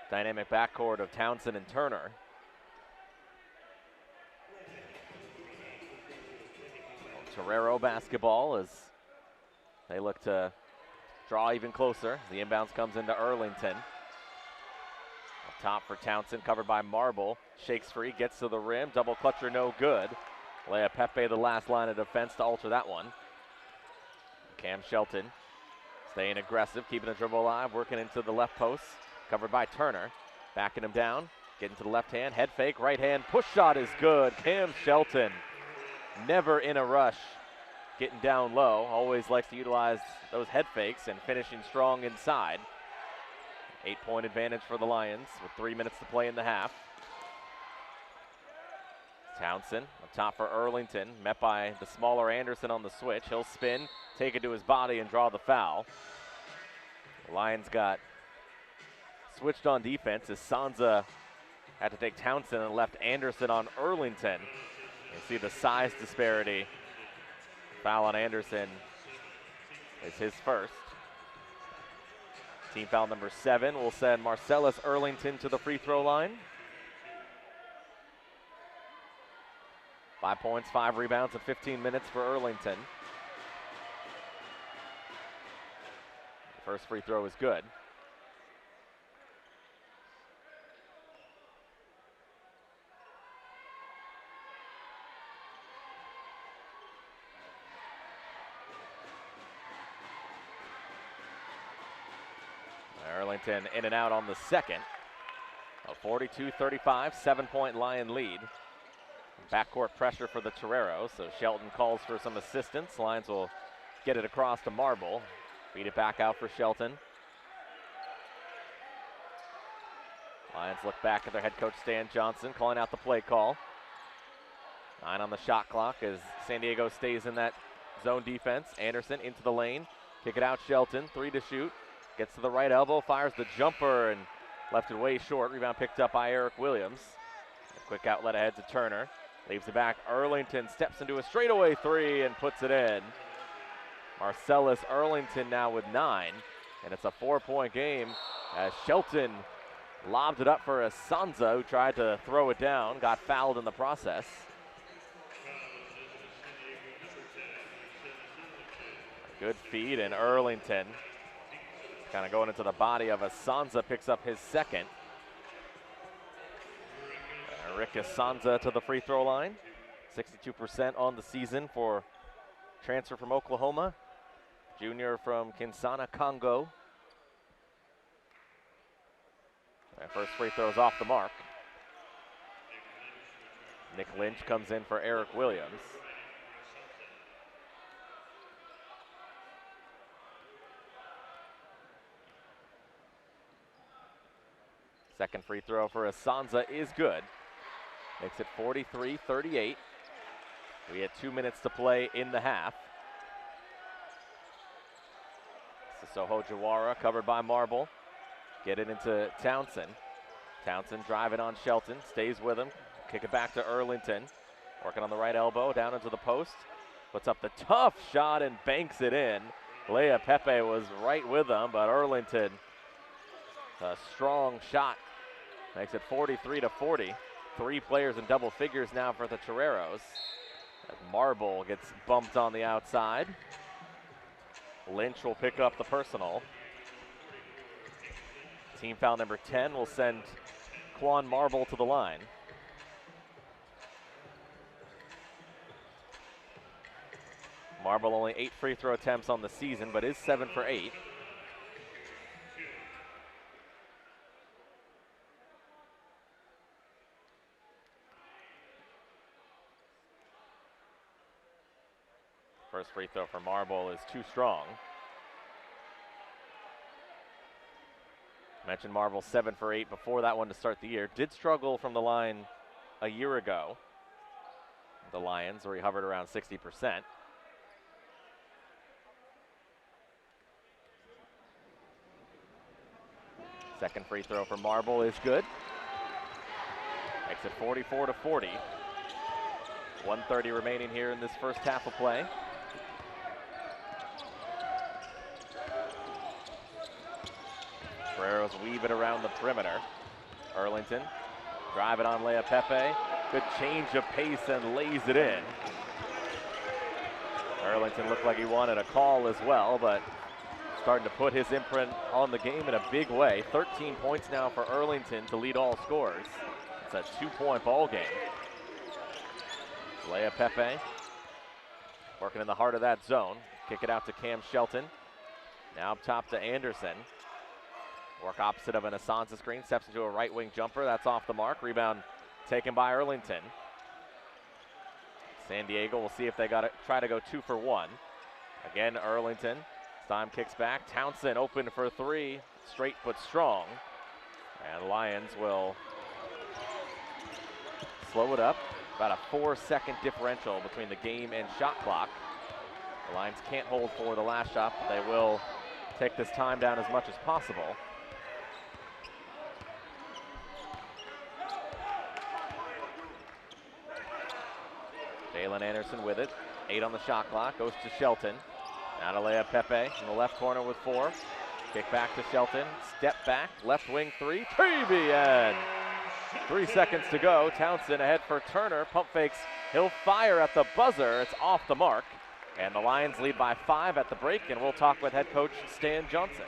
dynamic backcourt of Townsend and Turner. Torero basketball as they look to draw even closer. The inbounds comes into Arlington. Up top for Townsend, covered by Marble. Shakes free, gets to the rim. Double clutcher, no good. Lea Pepe, the last line of defense to alter that one. Cam Shelton staying aggressive, keeping the dribble alive, working into the left post. Covered by Turner. Backing him down, getting to the left hand. Head fake, right hand. Push shot is good. Cam Shelton, never in a rush. Getting down low, always likes to utilize those head fakes and finishing strong inside. 8-point advantage for the Lions with 3 minutes to play in the half. Townsend up top for Arlington, met by the smaller Anderson on the switch. He'll spin, take it to his body, and draw the foul. The Lions got switched on defense as Sansa had to take Townsend and left Anderson on Arlington. You see the size disparity. Foul on Anderson is his first. Team foul number 7 will send Marcellus Arlington to the free throw line. 5 points, 5 rebounds in 15 minutes for Arlington. The first free throw is good. Arlington in and out on the second. A 42-35, 7-point Lion lead. Backcourt pressure for the Toreros, so Shelton calls for some assistance. Lions will get it across to Marble. Feed it back out for Shelton. Lions look back at their head coach Stan Johnson, calling out the play call. 9 on the shot clock as San Diego stays in that zone defense. Anderson into the lane. Kick it out, Shelton, 3 to shoot. Gets to the right elbow, fires the jumper, and left it way short. Rebound picked up by Eric Williams. A quick outlet ahead to Turner. Leaves it back. Arlington steps into a straightaway 3 and puts it in. Marcellus Arlington now with 9. And it's a 4-point game as Shelton lobbed it up for Asanza, who tried to throw it down. Got fouled in the process. Good feed, and Arlington kind of going into the body of Asanza, picks up his second. Rick Asanza to the free throw line. 62% on the season for transfer from Oklahoma. Junior from Kinsana, Congo. That first free throw is off the mark. Nick Lynch comes in for Eric Williams. Second free throw for Asanza is good. Makes it 43-38. We had 2 minutes to play in the half. Sissoko Jawara covered by Marble. Get it into Townsend. Townsend driving on Shelton, stays with him. Kick it back to Arlington. Working on the right elbow, down into the post. Puts up the tough shot and banks it in. Lea Pepe was right with him, but Arlington, a strong shot. Makes it 43-40. 3 players in double figures now for the Toreros. Marble gets bumped on the outside. Lynch will pick up the personal. Team foul number 10 will send Quan Marble to the line. Marble only 8 free throw attempts on the season, but is 7 for 8. First free throw for Marble is too strong. Mentioned Marvel 7 for 8 before that one to start the year. Did struggle from the line a year ago. The Lions, where he hovered around 60%. Second free throw for Marble is good. Makes it 44-40. 1:30 remaining here in this first half of play. Ferreros weave it around the perimeter. Erlington, drive it on Lea Pepe. Good change of pace and lays it in. Erlington looked like he wanted a call as well, but starting to put his imprint on the game in a big way. 13 points now for Erlington to lead all scorers. It's a 2-point ball game. Lea Pepe working in the heart of that zone. Kick it out to Cam Shelton. Now up top to Anderson. Work opposite of an Asanza screen. Steps into a right wing jumper. That's off the mark. Rebound taken by Erlington. San Diego will see if they try to go 2 for 1. Again, Erlington. Stein kicks back. Townsend open for 3. Straight but strong. And Lions will slow it up. About a 4-second differential between the game and shot clock. The Lions can't hold for the last shot, but they will take this time down as much as possible. Jalen Anderson with it. 8 on the shot clock. Goes to Shelton. Now to Lea Pepe in the left corner with 4. Kick back to Shelton. Step back. Left wing 3. TBN! 3 seconds to go. Townsend ahead for Turner. Pump fakes. He'll fire at the buzzer. It's off the mark. And the Lions lead by 5 at the break. And we'll talk with head coach Stan Johnson.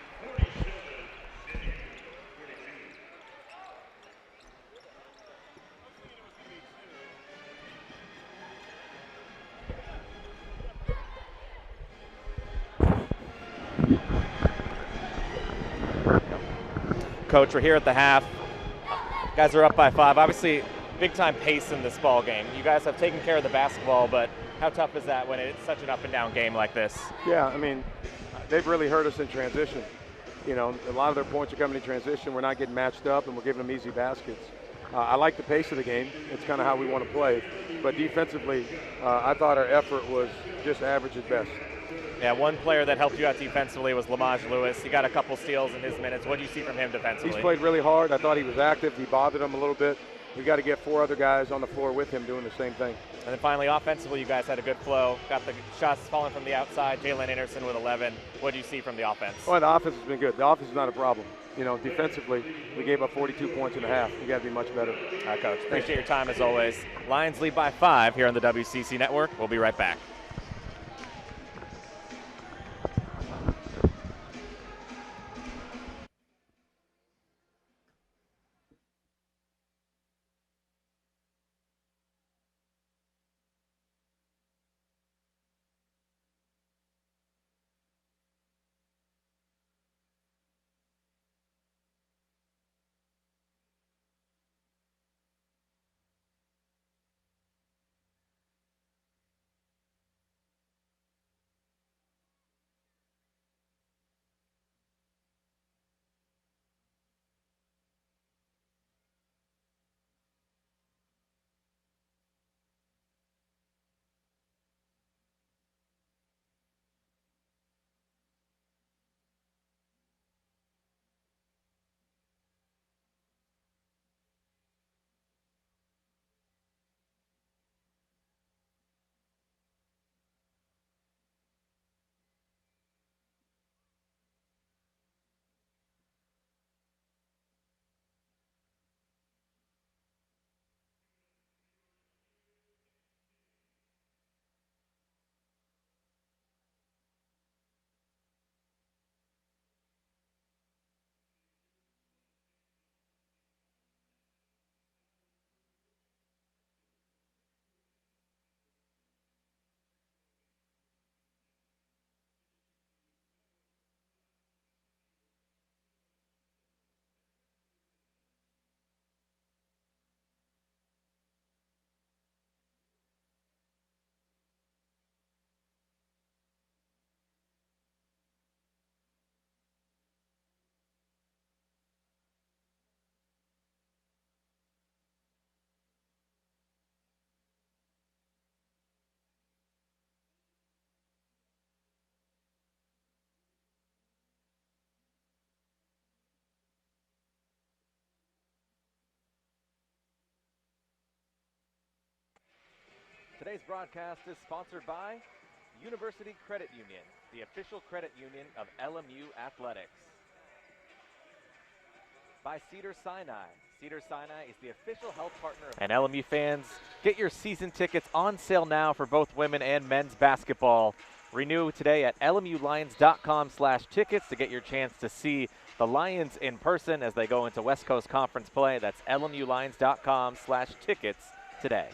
Coach, we're here at the half. Guys are up by 5. Obviously, big time pace in this ball game. You guys have taken care of the basketball, but how tough is that when it's such an up and down game like this? Yeah, I mean, they've really hurt us in transition. You know, a lot of their points are coming in transition. We're not getting matched up, and we're giving them easy baskets. I like the pace of the game. It's kind of how we want to play. But defensively, I thought our effort was just average at best. Yeah, one player that helped you out defensively was Lamage Lewis. He got a couple steals in his minutes. What do you see from him defensively? He's played really hard. I thought he was active. He bothered him a little bit. We got to get 4 other guys on the floor with him doing the same thing. And then finally, offensively, you guys had a good flow. Got the shots falling from the outside. Jalen Anderson with 11. What do you see from the offense? Well, the offense has been good. The offense is not a problem. You know, defensively, we gave up 42 points and a half. We got to be much better. All right, Coach. Appreciate your time as always. Lions lead by 5 here on the WCC Network. We'll be right back. Today's broadcast is sponsored by University Credit Union, the official credit union of LMU Athletics. By Cedars-Sinai. Cedars-Sinai is the official health partner of... And LMU fans, get your season tickets on sale now for both women and men's basketball. Renew today at lmulions.com/tickets to get your chance to see the Lions in person as they go into West Coast Conference play. That's lmulions.com/tickets today.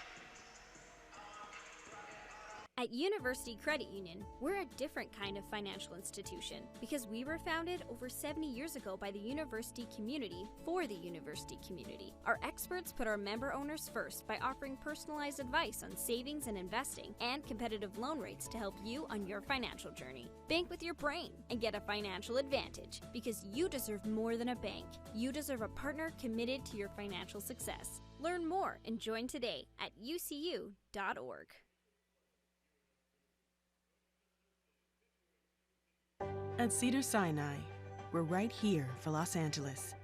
At University Credit Union, we're a different kind of financial institution because we were founded over 70 years ago by the university community for the university community. Our experts put our member owners first by offering personalized advice on savings and investing and competitive loan rates to help you on your financial journey. Bank with your brain and get a financial advantage because you deserve more than a bank. You deserve a partner committed to your financial success. Learn more and join today at ucu.org. At Cedars-Sinai, we're right here for Los Angeles.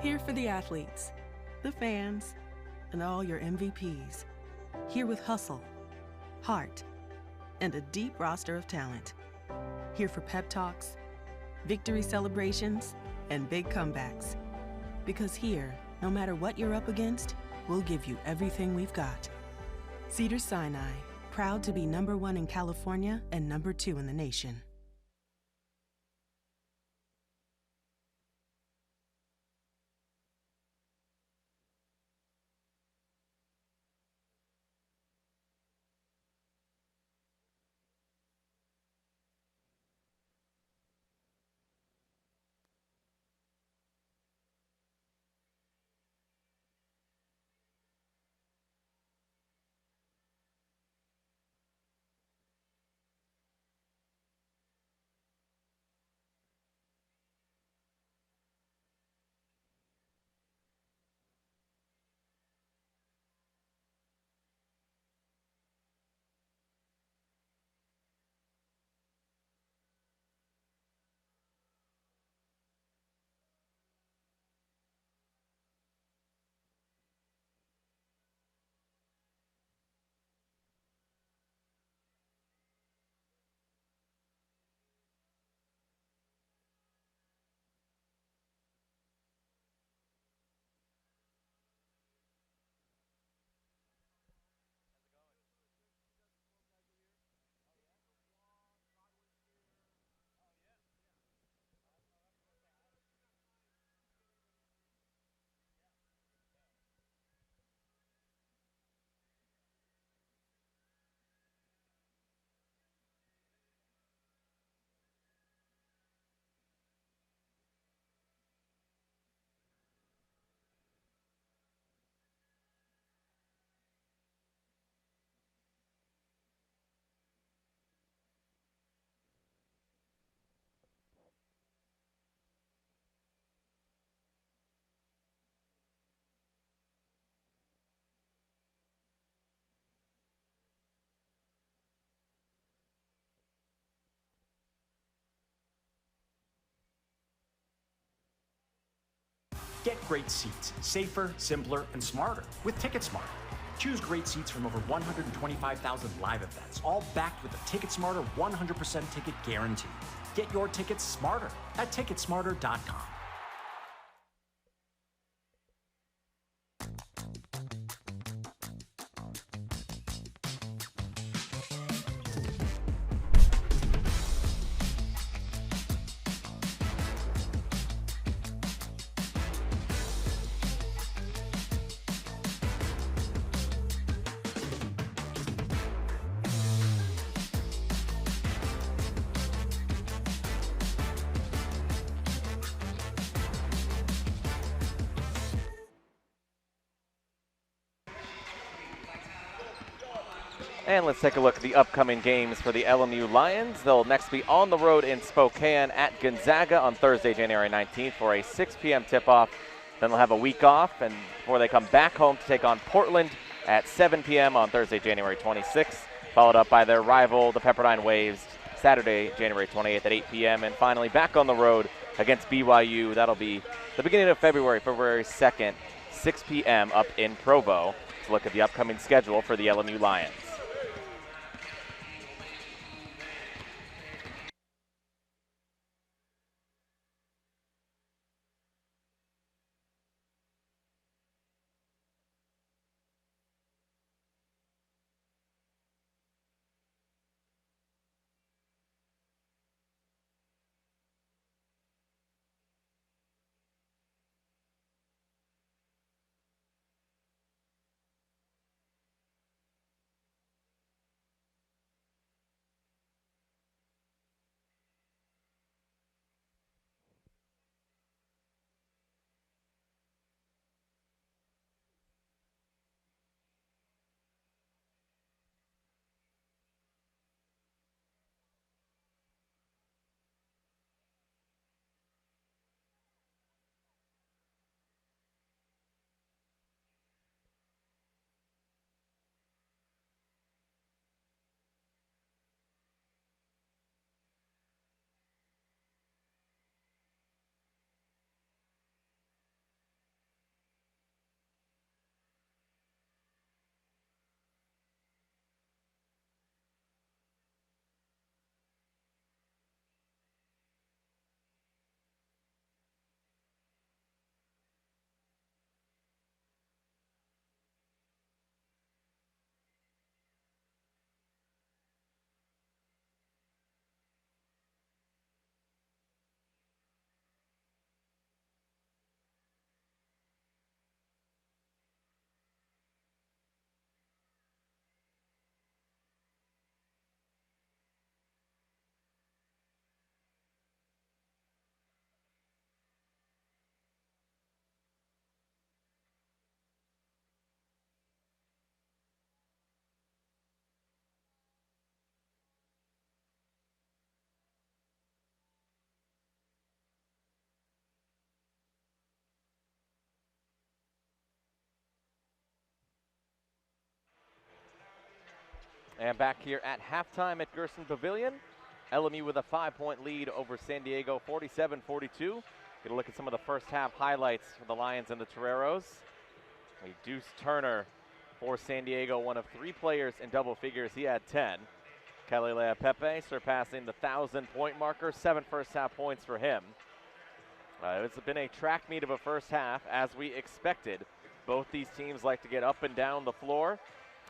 Here for the athletes, the fans, and all your MVPs. Here with hustle, heart, and a deep roster of talent. Here for pep talks, victory celebrations, and big comebacks. Because here, no matter what you're up against, we'll give you everything we've got. Cedars-Sinai, proud to be #1 in California and #2 in the nation. Get great seats, safer, simpler, and smarter with TicketSmarter. Choose great seats from over 125,000 live events, all backed with a TicketSmarter 100% ticket guarantee. Get your tickets smarter at ticketsmarter.com. And let's take a look at the upcoming games for the LMU Lions. They'll next be on the road in Spokane at Gonzaga on Thursday, January 19th for a 6 p.m. tip-off. Then they'll have a week off and before they come back home to take on Portland at 7 p.m. on Thursday, January 26th, followed up by their rival, the Pepperdine Waves, Saturday, January 28th at 8 p.m. And finally back on the road against BYU. That'll be the beginning of February 2nd, 6 p.m. up in Provo. Let's look at the upcoming schedule for the LMU Lions. And back here at halftime at Gerson Pavilion, LMU with a 5-point lead over San Diego, 47-42. Get a look at some of the first half highlights for the Lions and the Toreros. Deuce Turner for San Diego, one of 3 players in double figures. He had 10. Kelly Leapepe surpassing the 1,000-point marker, 7 first half points for him. It's been a track meet of a first half, as we expected. Both these teams like to get up and down the floor,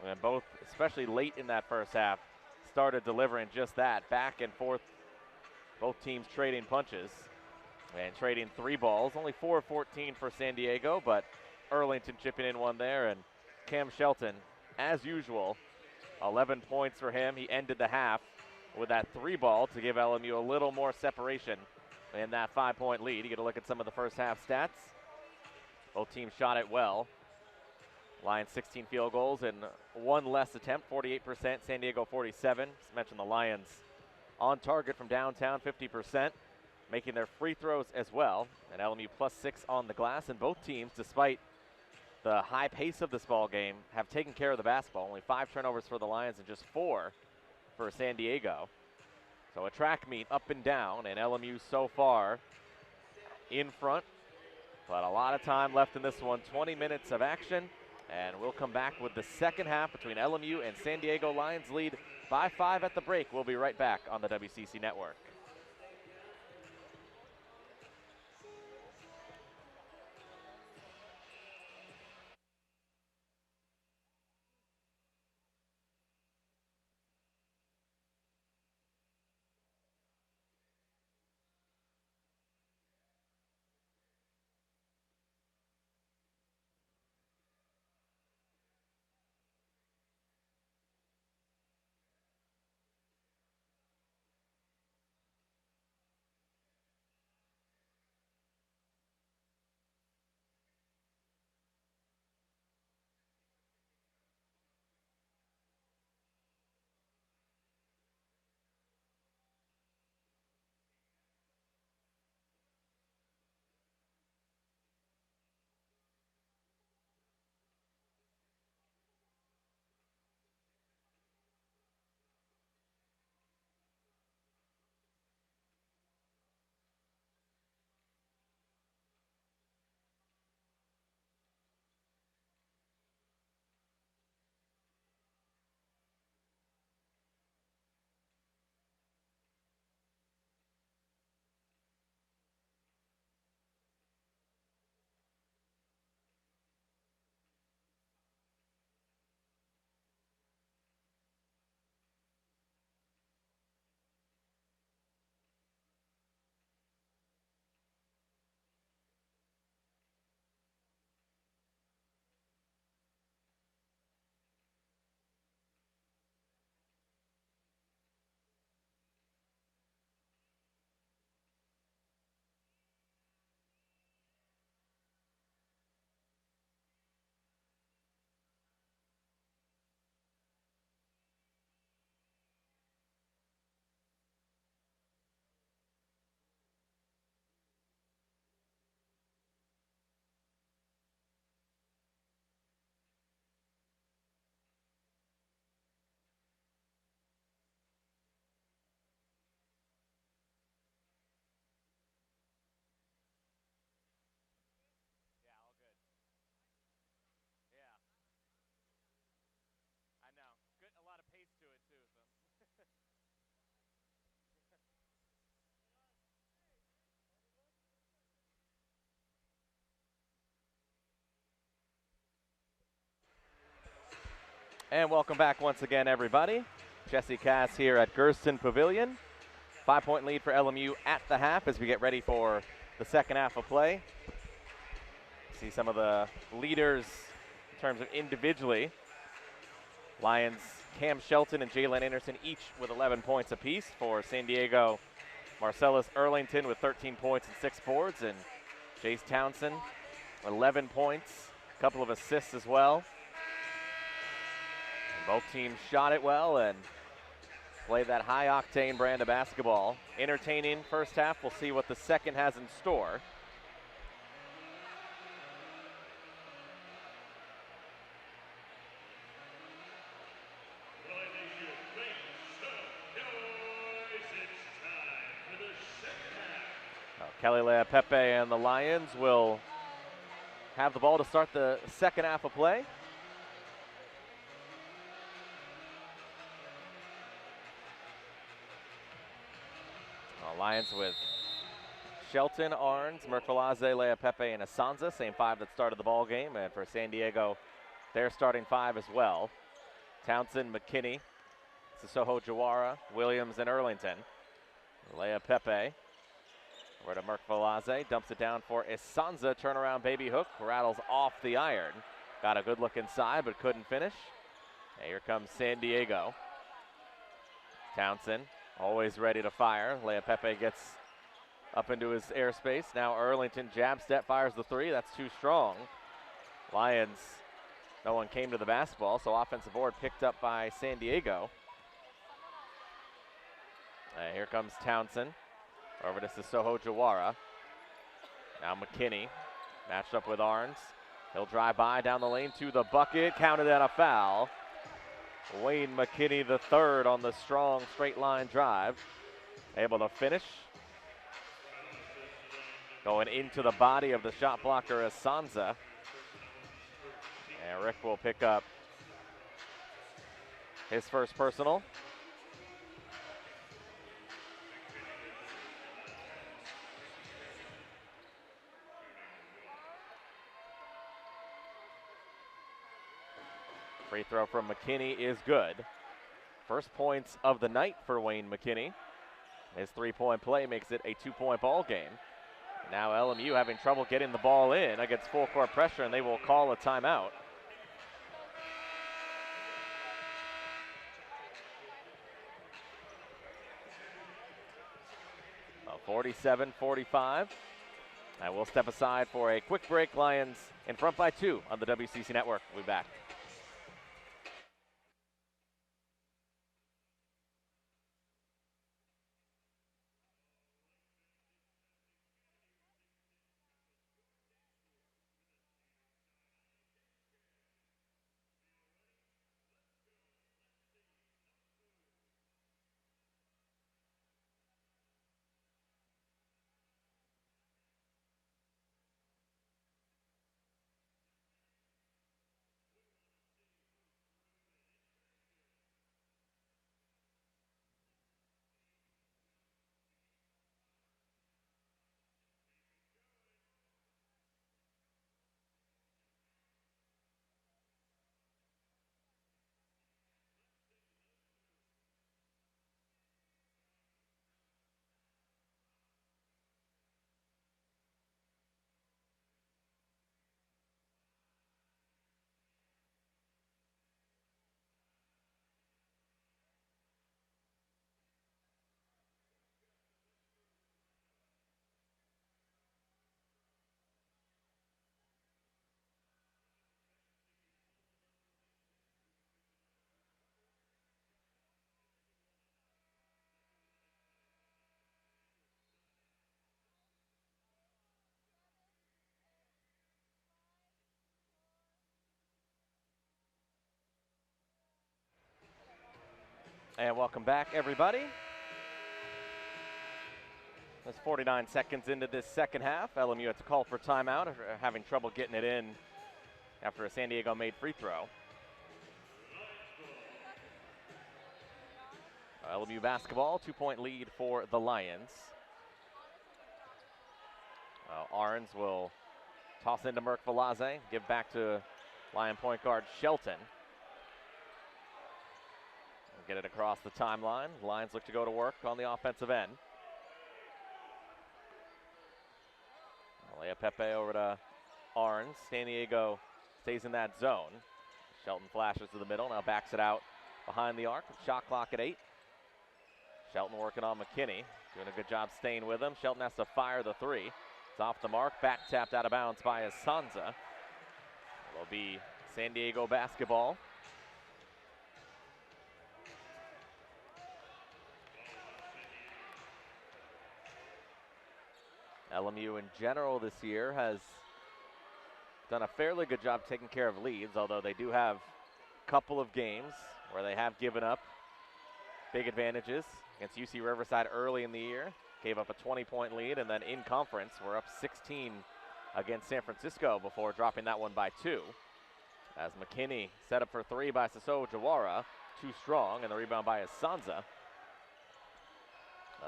and both, especially late in that first half, started delivering just that, back and forth. Both teams trading punches and trading 3 balls. Only 4 of 14 for San Diego, but Earlington chipping in one there, and Cam Shelton, as usual, 11 points for him. He ended the half with that 3 ball to give LMU a little more separation in that 5-point lead. You get a look at some of the first half stats. Both teams shot it well. Lions 16 field goals and 1 less attempt, 48%. San Diego 47. Just mentioned the Lions on target from downtown, 50%, making their free throws as well. And LMU +6 on the glass. And both teams, despite the high pace of this ball game, have taken care of the basketball. Only 5 turnovers for the Lions and just 4 for San Diego. So a track meet up and down, and LMU so far in front. But a lot of time left in this one, 20 minutes of action. And we'll come back with the second half between LMU and San Diego. Lions lead by 5 at the break. We'll be right back on the WCC Network. And welcome back once again, everybody. Jesse Cass here at Gerson Pavilion. 5-point lead for LMU at the half as we get ready for the second half of play. See some of the leaders in terms of individually. Lions, Cam Shelton and Jalen Anderson each with 11 points apiece. For San Diego, Marcellus Earlington with 13 points and 6 boards. And Jace Townsend, 11 points, a couple of assists as well. Both teams shot it well and played that high-octane brand of basketball. Entertaining first half. We'll see what the second has in store. Kelly Leapepe and the Lions will have the ball to start the second half of play. Lions with Shelton, Arns, Merkvalaze, Leapepe, and Asanza, same five that started the ball game. And for San Diego, they're starting five as well. Townsend, McKinney, Sissoko Jawara, Williams, and Erlington. Leapepe over to Merkvalaze, dumps it down for Asanza, turnaround baby hook, rattles off the iron. Got a good look inside, but couldn't finish. And here comes San Diego. Townsend, always ready to fire. Leapepe gets up into his airspace. Now Erlington, jab step, fires the three. That's too strong. Lions, no one came to the basketball, so offensive board picked up by San Diego. Here comes Townsend. Over to Sissoko Jawara. Now McKinney, matched up with Arns. He'll drive by down the lane to the bucket, counted and a foul. Wayne McKinney the third on the strong straight line drive. Able to finish. Going into the body of the shot blocker, Asanza. And Rick will pick up his first personal. Free throw from McKinney is good. First points of the night for Wayne McKinney. His three-point play makes it a two-point ball game. Now LMU having trouble getting the ball in against full court pressure, and they will call a timeout. Well, 47-45. And we'll step aside for a quick break. Lions in front by 2 on the WCC Network. We'll be back. And welcome back, everybody. There's 49 seconds into this second half. LMU had to call for timeout after having trouble getting it in after a San Diego made free throw. LMU basketball, 2-point lead for the Lions. Arns will toss into Merkvalaze, give back to Lion point guard Shelton. Get it across the timeline. Lions look to go to work on the offensive end. Leapepe over to Arns. San Diego stays in that zone. Shelton flashes to the middle, now backs it out behind the arc. Shot clock at 8. Shelton working on McKinney. Doing a good job staying with him. Shelton has to fire the three. It's off the mark. Back tapped out of bounds by Asanza. It'll be San Diego basketball. LMU in general this year has done a fairly good job taking care of leads, although they do have a couple of games where they have given up big advantages against UC Riverside early in the year. gave up a 20-point lead, and then in conference, we're up 16 against San Francisco before dropping that one by 2. As McKinney set up for 3 by Sissoko Jawara, too strong, and the rebound by Asanza.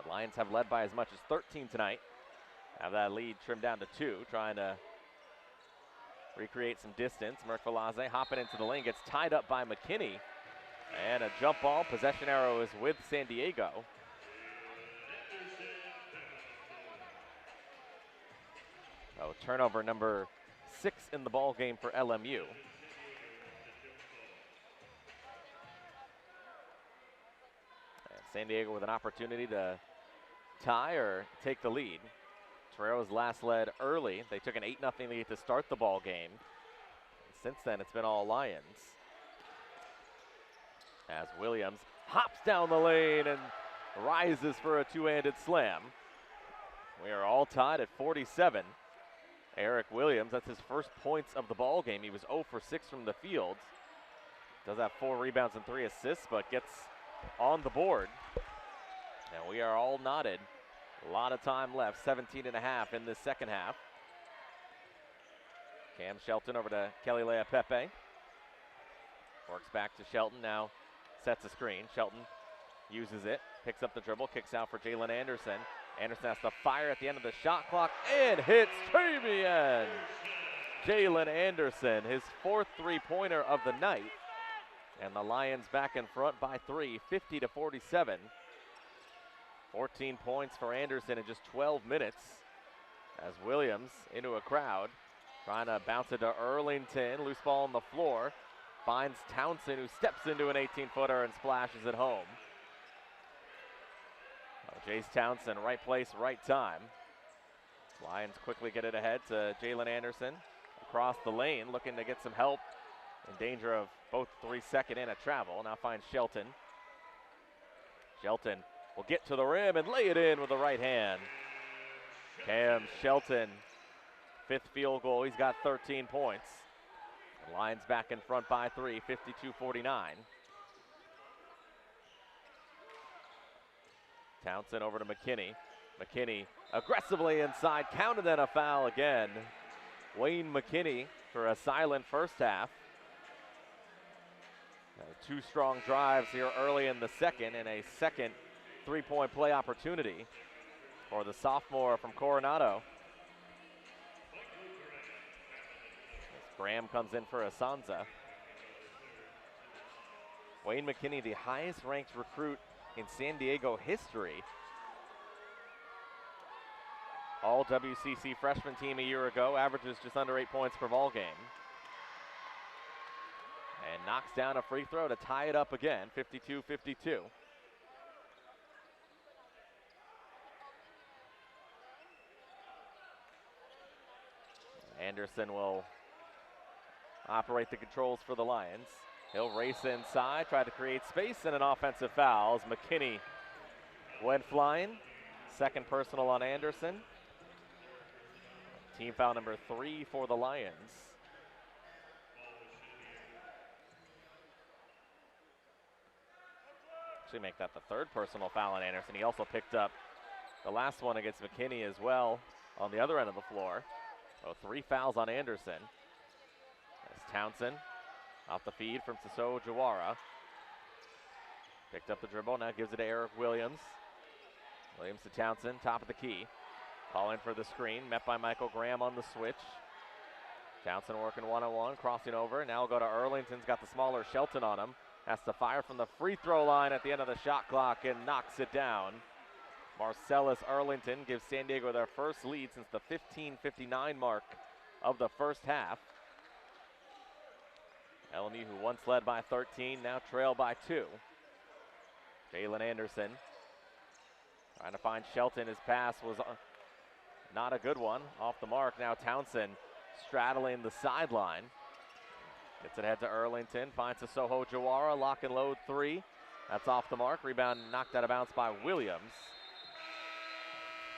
The Lions have led by as much as 13 tonight. Have that lead trimmed down to 2, trying to recreate some distance. Merkvalaze hopping into the lane, gets tied up by McKinney. And a jump ball. Possession arrow is with San Diego. Oh, turnover number 6 in the ball game for LMU. And San Diego with an opportunity to tie or take the lead. Torero's last led early. They took an 8-0 lead to start the ball game. Since then, it's been all Lions. As Williams hops down the lane and rises for a two-handed slam. We are all tied at 47. Eric Williams, that's his first points of the ball game. He was 0 for 6 from the field. Does have 4 rebounds and 3 assists, but gets on the board. And we are all knotted. A lot of time left, 17.5 in this second half. Cam Shelton over to Kelly Lea Pepe. Works back to Shelton, now sets a screen. Shelton uses it, picks up the dribble, kicks out for Jalen Anderson. Anderson has to fire at the end of the shot clock and hits Travian. Jalen Anderson, his 4th three-pointer of the night. And the Lions back in front by 3, 50-47. 14 points for Anderson in just 12 minutes. As Williams into a crowd, trying to bounce it to Erlington. Loose ball on the floor. Finds Townsend, who steps into an 18-footer and splashes it home. Jace Townsend, right place, right time. Lions quickly get it ahead to Jalen Anderson. Across the lane, looking to get some help. In danger of both 3-second and a travel. Now finds Shelton. Shelton will get to the rim and lay it in with the right hand. Cam Shelton, 5th field goal. He's got 13 points. The Lions back in front by 3, 52-49. Townsend over to McKinney. McKinney aggressively inside, counted, then a foul again. Wayne McKinney for a silent first half. 2 strong drives here early in the second, and a second 3-point play opportunity for the sophomore from Coronado. As Graham comes in for Asanza. Wayne McKinney, the highest ranked recruit in San Diego history. All WCC freshman team a year ago, averages just under 8 points per ball game. And knocks down a free throw to tie it up again, 52-52. Anderson will operate the controls for the Lions. He'll race inside, try to create space, and an offensive foul as McKinney went flying. Second personal on Anderson. Team foul number 3 for the Lions. Actually make that the 3rd personal foul on Anderson. He also picked up the last one against McKinney as well on the other end of the floor. So 3 fouls on Anderson. As Townsend off the feed from Sissoko Jawara. Picked up the dribble, now gives it to Eric Williams. Williams to Townsend, top of the key. Calling for the screen, met by Michael Graham on the switch. Townsend working one-on-one, crossing over. Now we'll go to Erlington's got the smaller Shelton on him. Has to fire from the free throw line at the end of the shot clock and knocks it down. Marcellus Erlington gives San Diego their first lead since the 15:59 mark of the first half. LMU, who once led by 13, now trail by 2. Jalen Anderson trying to find Shelton. His pass was not a good one. Off the mark. Now Townsend straddling the sideline. Gets it ahead to Erlington. Finds Sissoko Jawara. Lock and load 3. That's off the mark. Rebound knocked out of bounds by Williams.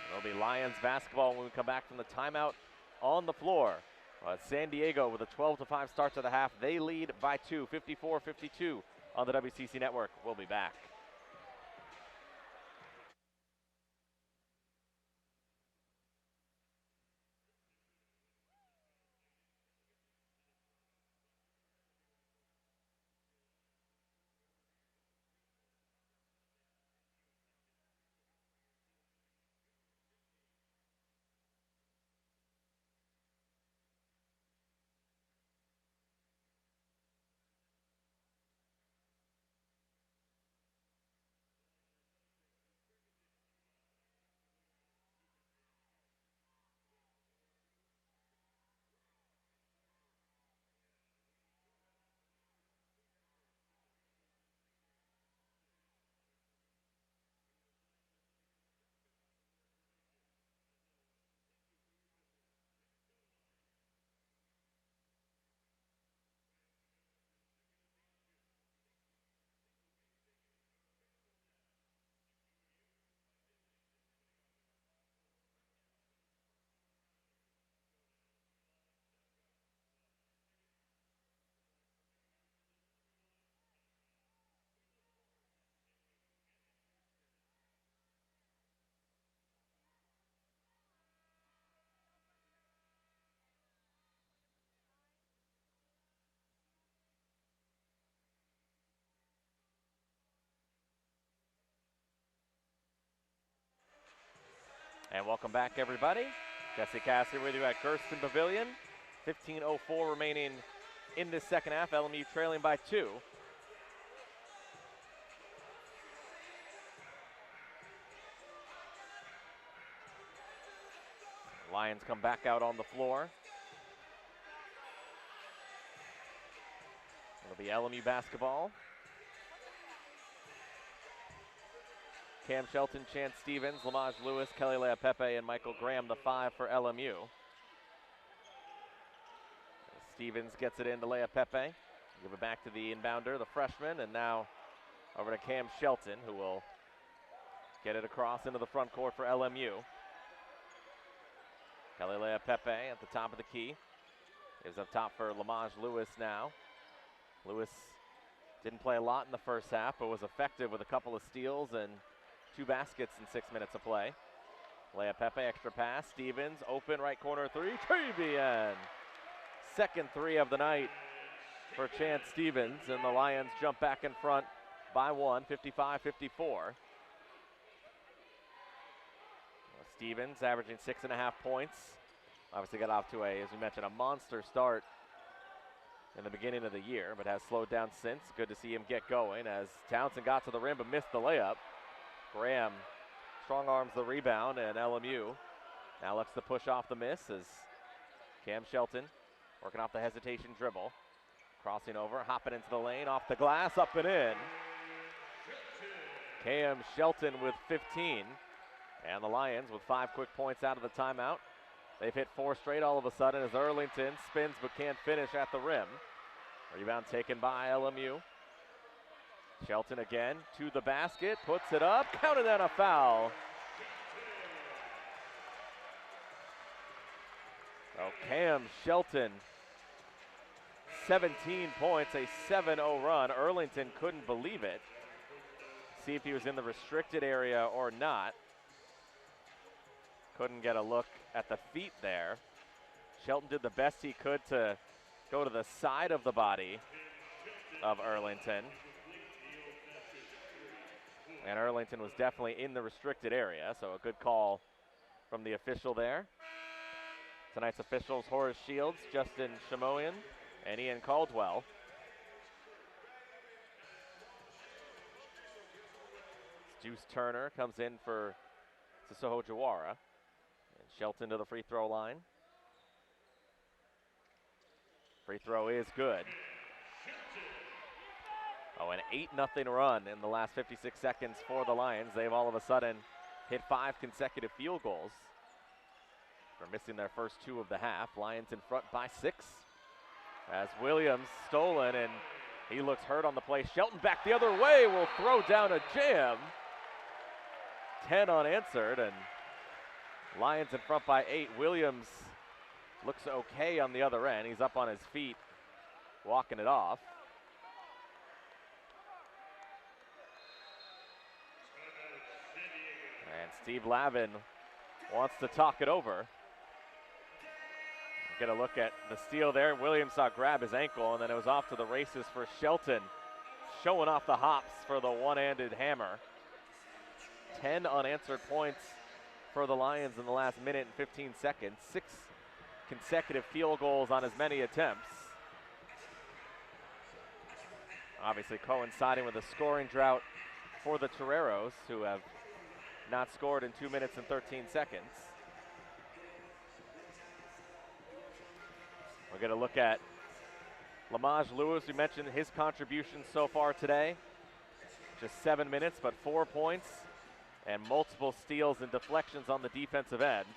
It'll be Lions basketball when we come back from the timeout on the floor. San Diego with a 12-5 start to the half. They lead by 2, 54-52 on the WCC network. We'll be back. And welcome back, everybody. Jesse Cass here with you at Gersten Pavilion. 15:04 remaining in this second half. LMU trailing by 2. Lions come back out on the floor. It'll be LMU basketball. Cam Shelton, Chance Stevens, Lamage Lewis, Kelly Leapepe, and Michael Graham, the 5 for LMU. Stevens gets it into Leapepe. Give it back to the inbounder, the freshman, and now over to Cam Shelton, who will get it across into the front court for LMU. Kelly Leapepe at the top of the key. Is up top for Lamage Lewis now. Lewis didn't play a lot in the first half, but was effective with a couple of steals and 2 baskets in 6 minutes of play. Leapepe, extra pass. Stevens, open right corner 3. Trevian. Second 3 of the night for Chance Stevens, and the Lions jump back in front by 1, 55-54. Stevens averaging 6.5 points. Obviously got off to as we mentioned, a monster start in the beginning of the year, but has slowed down since. Good to see him get going as Townsend got to the rim but missed the layup. Graham strong arms the rebound, and LMU now looks to push off the miss as Cam Shelton working off the hesitation dribble. Crossing over, hopping into the lane, off the glass, up and in. Cam Shelton with 15. And the Lions with 5 quick points out of the timeout. They've hit 4 straight all of a sudden as Erlington spins but can't finish at the rim. Rebound taken by LMU. Shelton again to the basket, puts it up, counted and a foul. Oh, Cam Shelton, 17 points, a 7-0 run. Erlington couldn't believe it. See if he was in the restricted area or not. Couldn't get a look at the feet there. Shelton did the best he could to go to the side of the body of Erlington. And Erlington was definitely in the restricted area, so a good call from the official there. Tonight's officials, Horace Shields, Justin Shamoyan, and Ian Caldwell. Juice Turner comes in for Sissoko Jawara. And Shelton to the free throw line. Free throw is good. Oh, an 8-0 run in the last 56 seconds for the Lions. They've all of a sudden hit 5 consecutive field goals for missing their first 2 of the half. Lions in front by 6. As Williams stolen, and he looks hurt on the play. Shelton back the other way will throw down a jam. 10 unanswered, and Lions in front by 8. Williams looks okay on the other end. He's up on his feet, walking it off. And Steve Lavin wants to talk it over. Get a look at the steal there. Williams saw grab his ankle, and then it was off to the races for Shelton, showing off the hops for the one-handed hammer. 10 unanswered points for the Lions in the last minute and 15 seconds. 6 consecutive field goals on as many attempts. Obviously coinciding with a scoring drought for the Toreros, who have not scored in 2 minutes and 13 seconds. We're going to look at Lamage Lewis. We mentioned his contribution so far today. Just 7 minutes, but 4 points and multiple steals and deflections on the defensive end.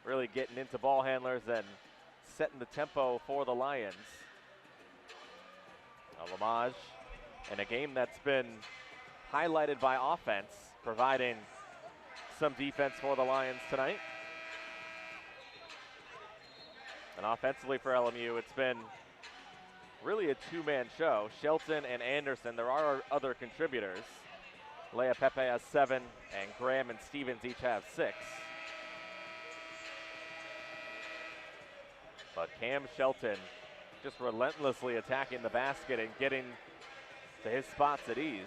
Really getting into ball handlers and setting the tempo for the Lions. Lamage in a game that's been highlighted by offense, providing some defense for the Lions tonight. And offensively for LMU, it's been really a 2-man show. Shelton and Anderson, there are other contributors. Leapepe has 7, and Graham and Stevens each have 6. But Cam Shelton just relentlessly attacking the basket and getting to his spots at ease.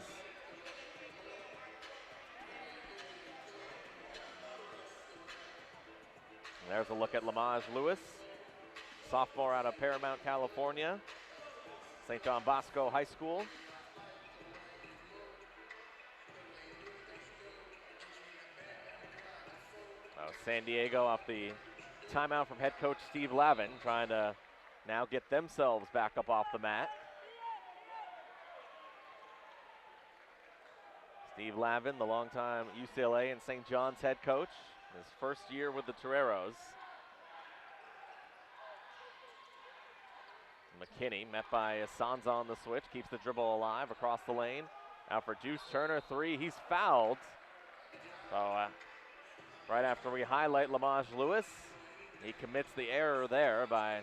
There's a look at Lamage Lewis, sophomore out of Paramount, California, St. John Bosco High School. San Diego off the timeout from head coach Steve Lavin, trying to now get themselves back up off the mat. Steve Lavin, the longtime UCLA and St. John's head coach, his first year with the Toreros. McKinney met by Sansa on the switch, keeps the dribble alive across the lane. Out for Juice Turner, three, he's fouled. So right after we highlight Lamage Lewis, he commits the error there by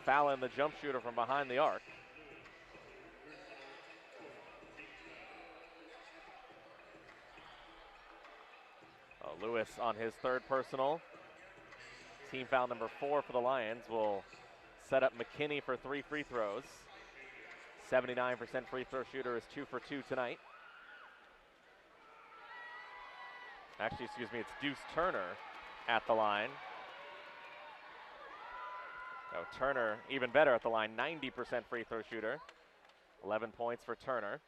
fouling the jump shooter from behind the arc. Lewis on his third personal. Team foul number 4 for the Lions will set up McKinney for 3 free throws. 79% free throw shooter is 2 for 2 tonight. Actually, excuse me, it's Deuce Turner at the line. So Turner even better at the line, 90% free throw shooter. 11 points for Turner.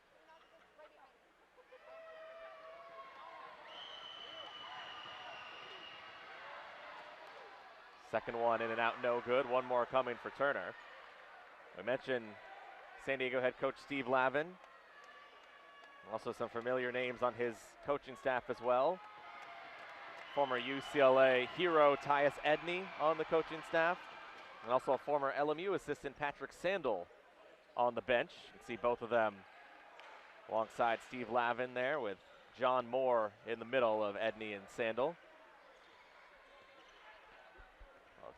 Second one in and out, no good. One more coming for Turner. We mentioned San Diego head coach Steve Lavin. Also some familiar names on his coaching staff as well. Former UCLA hero Tyus Edney on the coaching staff. And also a former LMU assistant Patrick Sandel on the bench. You can see both of them alongside Steve Lavin there with John Moore in the middle of Edney and Sandel.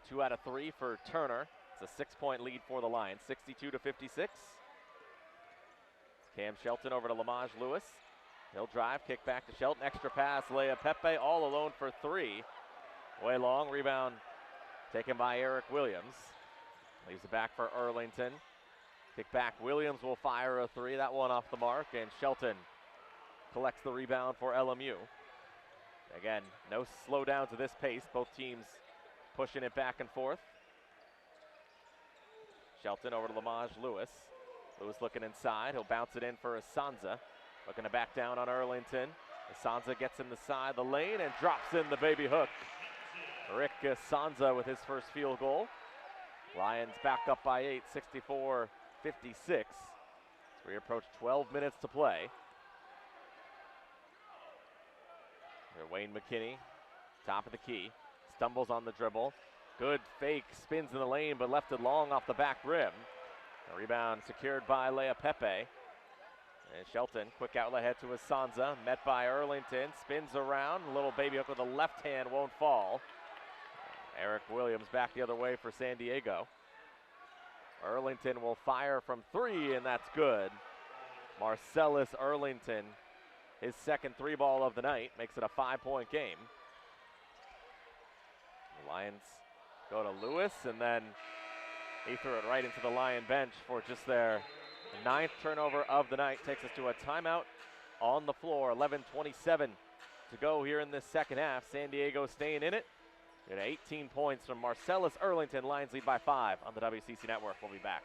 2 out of 3 for Turner. It's a 6-point lead for the Lions, 62-56. Cam Shelton over to Lamage Lewis. He'll drive, kick back to Shelton, extra pass, Leah Pepe all alone for 3. Way long, rebound taken by Eric Williams. Leaves it back for Earlington. Kick back, Williams will fire a 3, that one off the mark, and Shelton collects the rebound for LMU. Again, no slowdown to this pace, both teams pushing it back and forth. Shelton over to Lamage Lewis. Lewis looking inside. He'll bounce it in for Asanza. Looking to back down on Earlington. Asanza gets in the side of the lane and drops in the baby hook. Rick Asanza with his first field goal. Lions back up by 8, 64-56. As we approach 12 minutes to play. Here, Wayne McKinney, top of the key. Stumbles on the dribble. Good fake, spins in the lane, but left it long off the back rim. A rebound secured by Leah Pepe. And Shelton, quick outlet head to Asanza, met by Earlington, spins around, a little baby hook with the left hand, won't fall. Eric Williams back the other way for San Diego. Earlington will fire from 3, and that's good. Marcellus Earlington, his second 3-ball of the night, makes it a 5-point game. The Lions go to Lewis, and then he threw it right into the Lion bench for just their 9th turnover of the night. Takes us to a timeout on the floor. 11:27 to go here in this second half. San Diego staying in it. At 18 points from Marcellus Earlington. Lions lead by 5 on the WCC Network. We'll be back.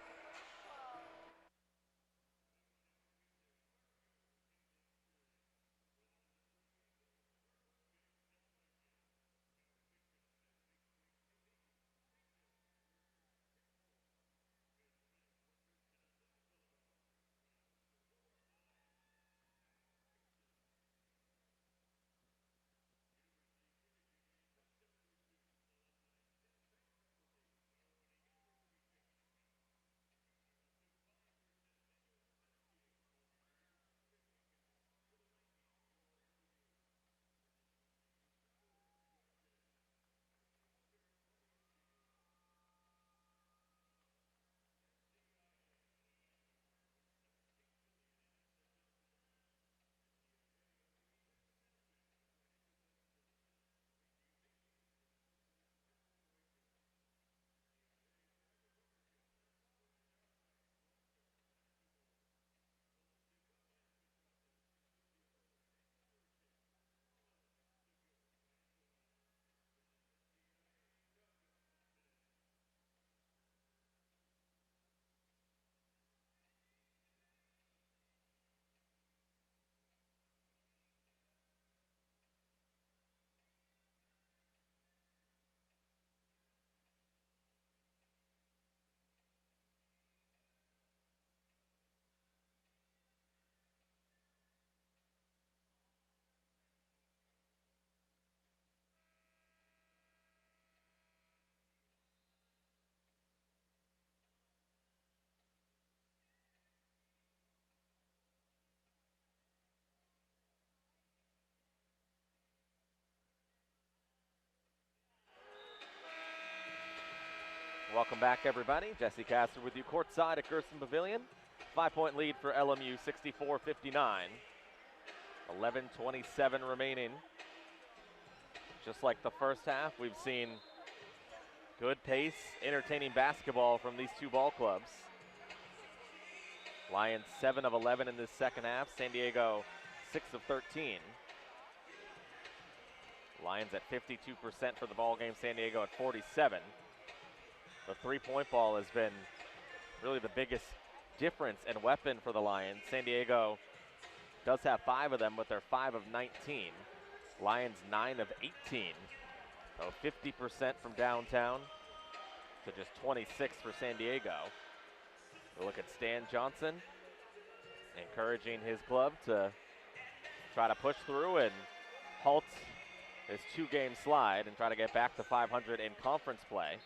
Welcome back, everybody. Jesse Castor with you courtside at Gerson Pavilion. 5-point lead for LMU, 64-59. 11:27 remaining. Just like the first half, we've seen good pace, entertaining basketball from these two ball clubs. Lions 7 of 11 in this second half. San Diego 6 of 13. Lions at 52% for the ball game. San Diego at 47. The three-point ball has been really the biggest difference and weapon for the Lions. San Diego does have 5 of them, but they're 5 of 19. Lions 9 of 18. So 50% from downtown to just 26 for San Diego. We'll look at Stan Johnson, encouraging his club to try to push through and halt this 2-game slide and try to get back to 500 in conference play.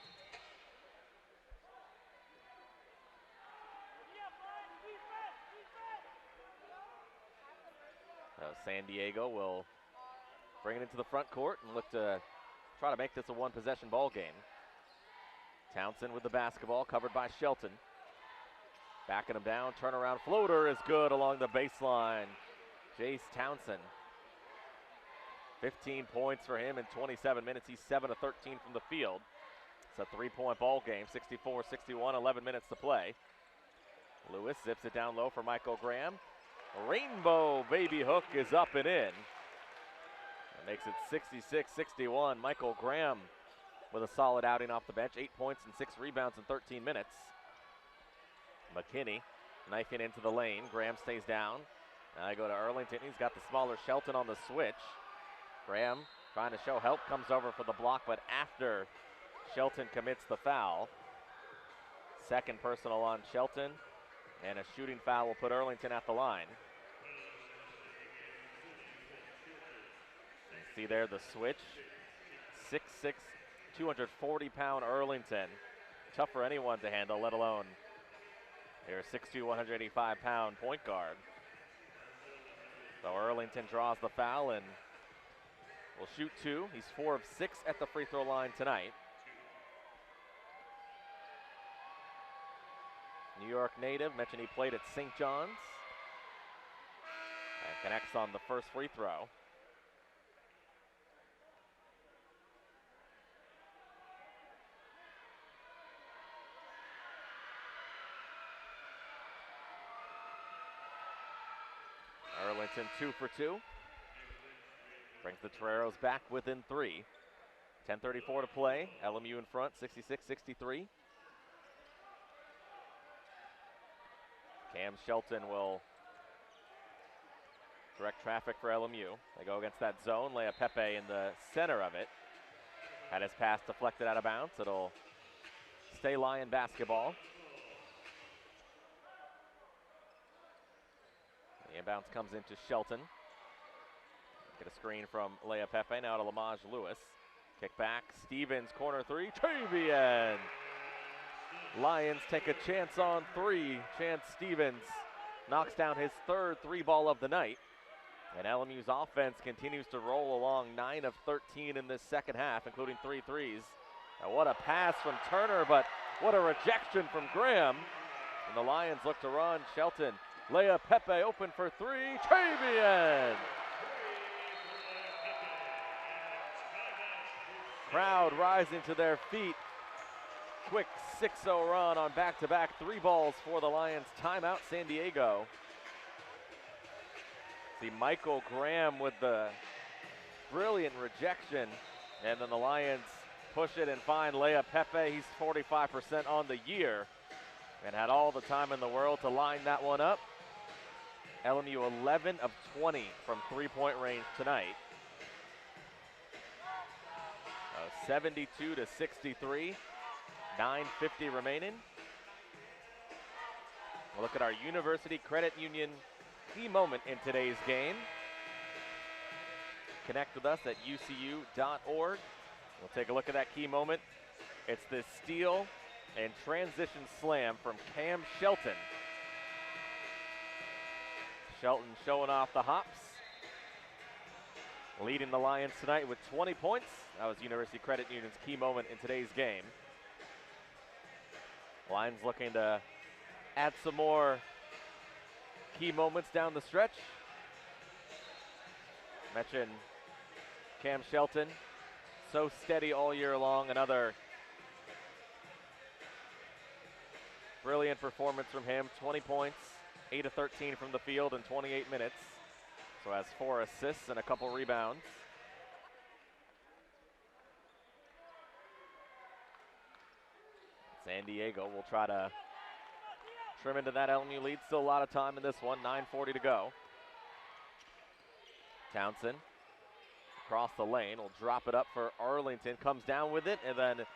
So San Diego will bring it into the front court and look to try to make this a one-possession ball game. Townsend with the basketball, covered by Shelton. Backing him down, turnaround floater is good along the baseline. Jace Townsend. 15 points for him in 27 minutes. He's 7 of 13 from the field. It's a 3-point ball game, 64-61, 11 minutes to play. Lewis zips it down low for Michael Graham. Rainbow baby hook is up and in. That makes it 66-61. Michael Graham with a solid outing off the bench. 8 points and 6 rebounds in 13 minutes. McKinney knifing into the lane. Graham stays down. Now they go to Erlington. He's got the smaller Shelton on the switch. Graham trying to show help, comes over for the block, but after Shelton commits the foul. Second personal on Shelton, and a shooting foul will put Erlington at the line. You see there the switch. 6'6", 240-pound Erlington. Tough for anyone to handle, let alone their 6'2", 185-pound point guard. So Erlington draws the foul and will shoot 2. He's 4 of 6 at the free throw line tonight. New York native, mentioned he played at St. John's. And connects on the first free throw. Erlington 2 for 2. Brings the Toreros back within 3. 10:34 to play. LMU in front, 66-63. Cam Shelton will direct traffic for LMU. They go against that zone. Lea Pepe in the center of it. Had his pass deflected out of bounds. It'll stay Lion basketball. The inbounds comes into Shelton. Get a screen from Lea Pepe, now to Lamage Lewis. Kick back, Stevens, corner 3, Travian! Lions take a chance on 3. Chance Stevens knocks down his third 3-ball of the night. And LMU's offense continues to roll along, 9 of 13 in this second half, including 3 threes. Now what a pass from Turner, but what a rejection from Graham. And the Lions look to run. Shelton, Lea Pepe open for 3, Travian! Crowd rising to their feet. Quick 6-0 run on back-to-back 3 balls for the Lions. Timeout San Diego. See Michael Graham with the brilliant rejection. And then the Lions push it and find Lea Pepe. He's 45% on the year and had all the time in the world to line that one up. LMU 11 of 20 from 3-point range tonight. 72-63, 9:50 remaining. We'll look at our University Credit Union key moment in today's game. Connect with us at ucu.org. We'll take a look at that key moment. It's this steal and transition slam from Cam Shelton. Shelton showing off the hops. Leading the Lions tonight with 20 points. That was University Credit Union's key moment in today's game. Lions looking to add some more key moments down the stretch. Mentioned Cam Shelton, so steady all year long. Another brilliant performance from him. 20 points, 8 of 13 from the field in 28 minutes. So has 4 assists and a couple rebounds. San Diego will try to trim into that LMU lead. Still a lot of time in this one, 9:40 to go. Townsend across the lane will drop it up for Arlington. Comes down with it and then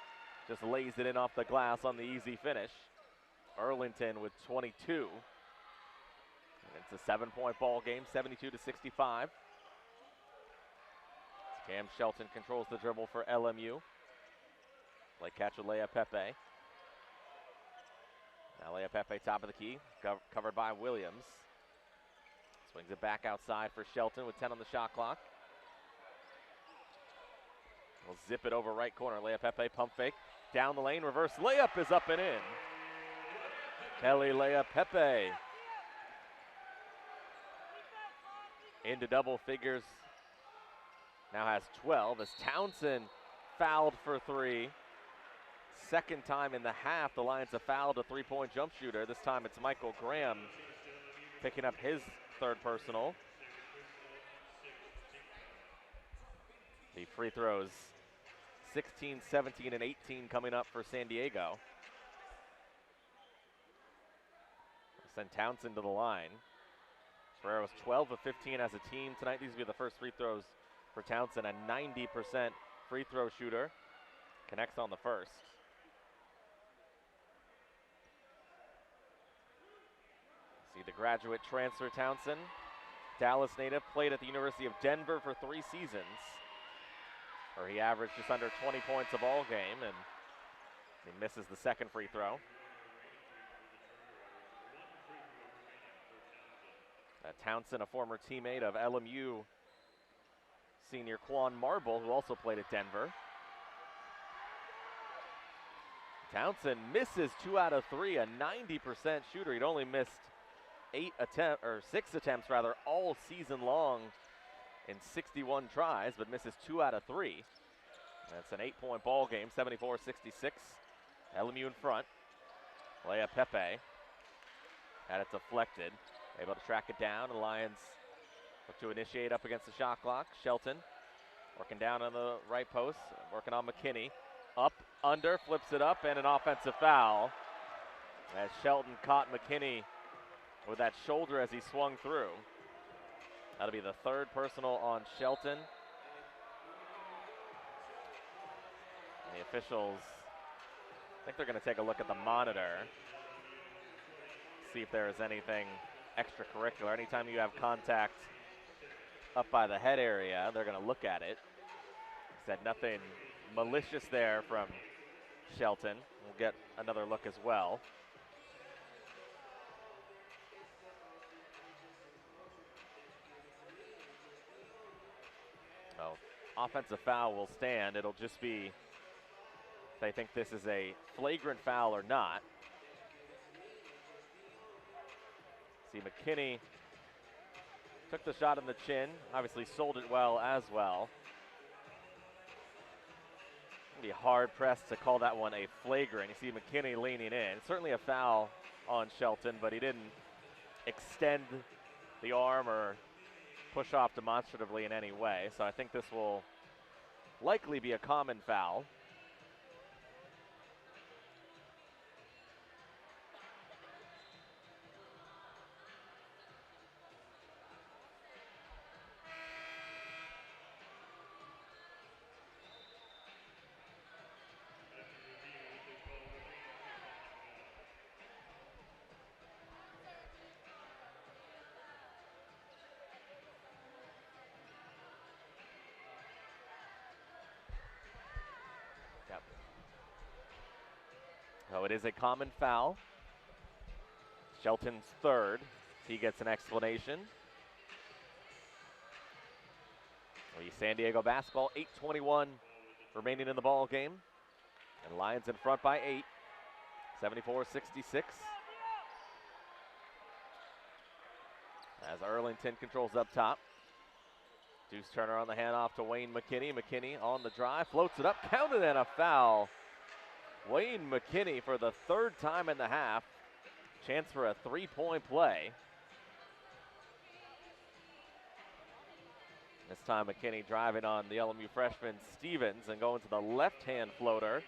just lays it in off the glass on the easy finish. Arlington with 22. And it's a 7-point ball game, 72-65. Cam Shelton controls the dribble for LMU. Play catch with Leia Pepe. Now Leia Pepe top of the key, covered by Williams. Swings it back outside for Shelton with 10 on the shot clock. We'll zip it over right corner. Leia Pepe pump fake. Down the lane, reverse layup is up and in. Kelly Leia Pepe into double figures. Now has 12 as Townsend fouled for 3. Second time in the half the Lions have fouled a 3-point jump shooter. This time it's Michael Graham picking up his 3rd personal. The free throws 16, 17, and 18 coming up for San Diego. Send Townsend to the line. Ferrero's 12 of 15 as a team tonight. These will be the first free throws for Townsend, a 90% free throw shooter. Connects on the first. See the graduate transfer Townsend. Dallas native, played at the University of Denver for 3 seasons, where he averaged just under 20 points a ball game, and he misses the second free throw. Townsend, a former teammate of LMU senior Quan Marble, who also played at Denver. Townsend misses 2 out of 3, a 90% shooter. He'd only missed 6 attempts all season long in 61 tries, but misses 2 out of 3. That's an 8-point ball game, 74-66. LMU in front. Leia Pepe had it deflected. Able to track it down. The Lions look to initiate up against the shot clock. Shelton working down on the right post, working on McKinney. Up, under, flips it up, and an offensive foul. As Shelton caught McKinney with that shoulder as he swung through. That'll be the 3rd personal on Shelton. And the officials, I think they're going to take a look at the monitor, see if there is anything extracurricular. Anytime you have contact up by the head area, they're going to look at it. Said nothing malicious there from Shelton. We'll get another look as well. Oh, offensive foul will stand. It'll just be if they think this is a flagrant foul or not. See, McKinney took the shot in the chin, obviously sold it well as well. Be hard pressed to call that one a flagrant. You see McKinney leaning in. Certainly a foul on Shelton, but he didn't extend the arm or push off demonstratively in any way. So I think this will likely be a common foul. So it is a common foul. Shelton's 3rd. He gets an explanation. San Diego basketball, 8:21 remaining in the ball game. And Lions in front by 8. 74-66. As Arlington controls up top. Deuce Turner on the handoff to Wayne McKinney. McKinney on the drive, floats it up, counted, and a foul. Wayne McKinney for the third time in the half. Chance for a three-point play. This time McKinney driving on the LMU freshman Stevens and going to the left-hand floater.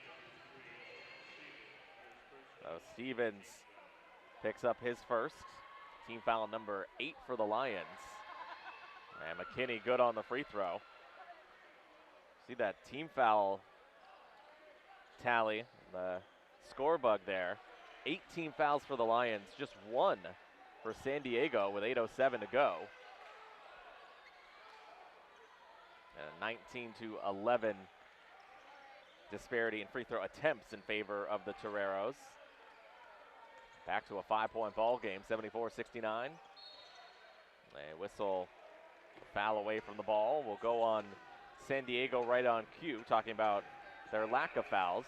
So Stevens picks up his first. Team foul number 8 for the Lions. And McKinney good on the free throw. See that team foul tally, the score bug there. 18 fouls for the Lions, just 1 for San Diego with 8:07 to go. And a 19-11 disparity in free throw attempts in favor of the Toreros. Back to a 5-point ball game, 74-69. A whistle, foul away from the ball. Will go on San Diego right on cue, talking about their lack of fouls.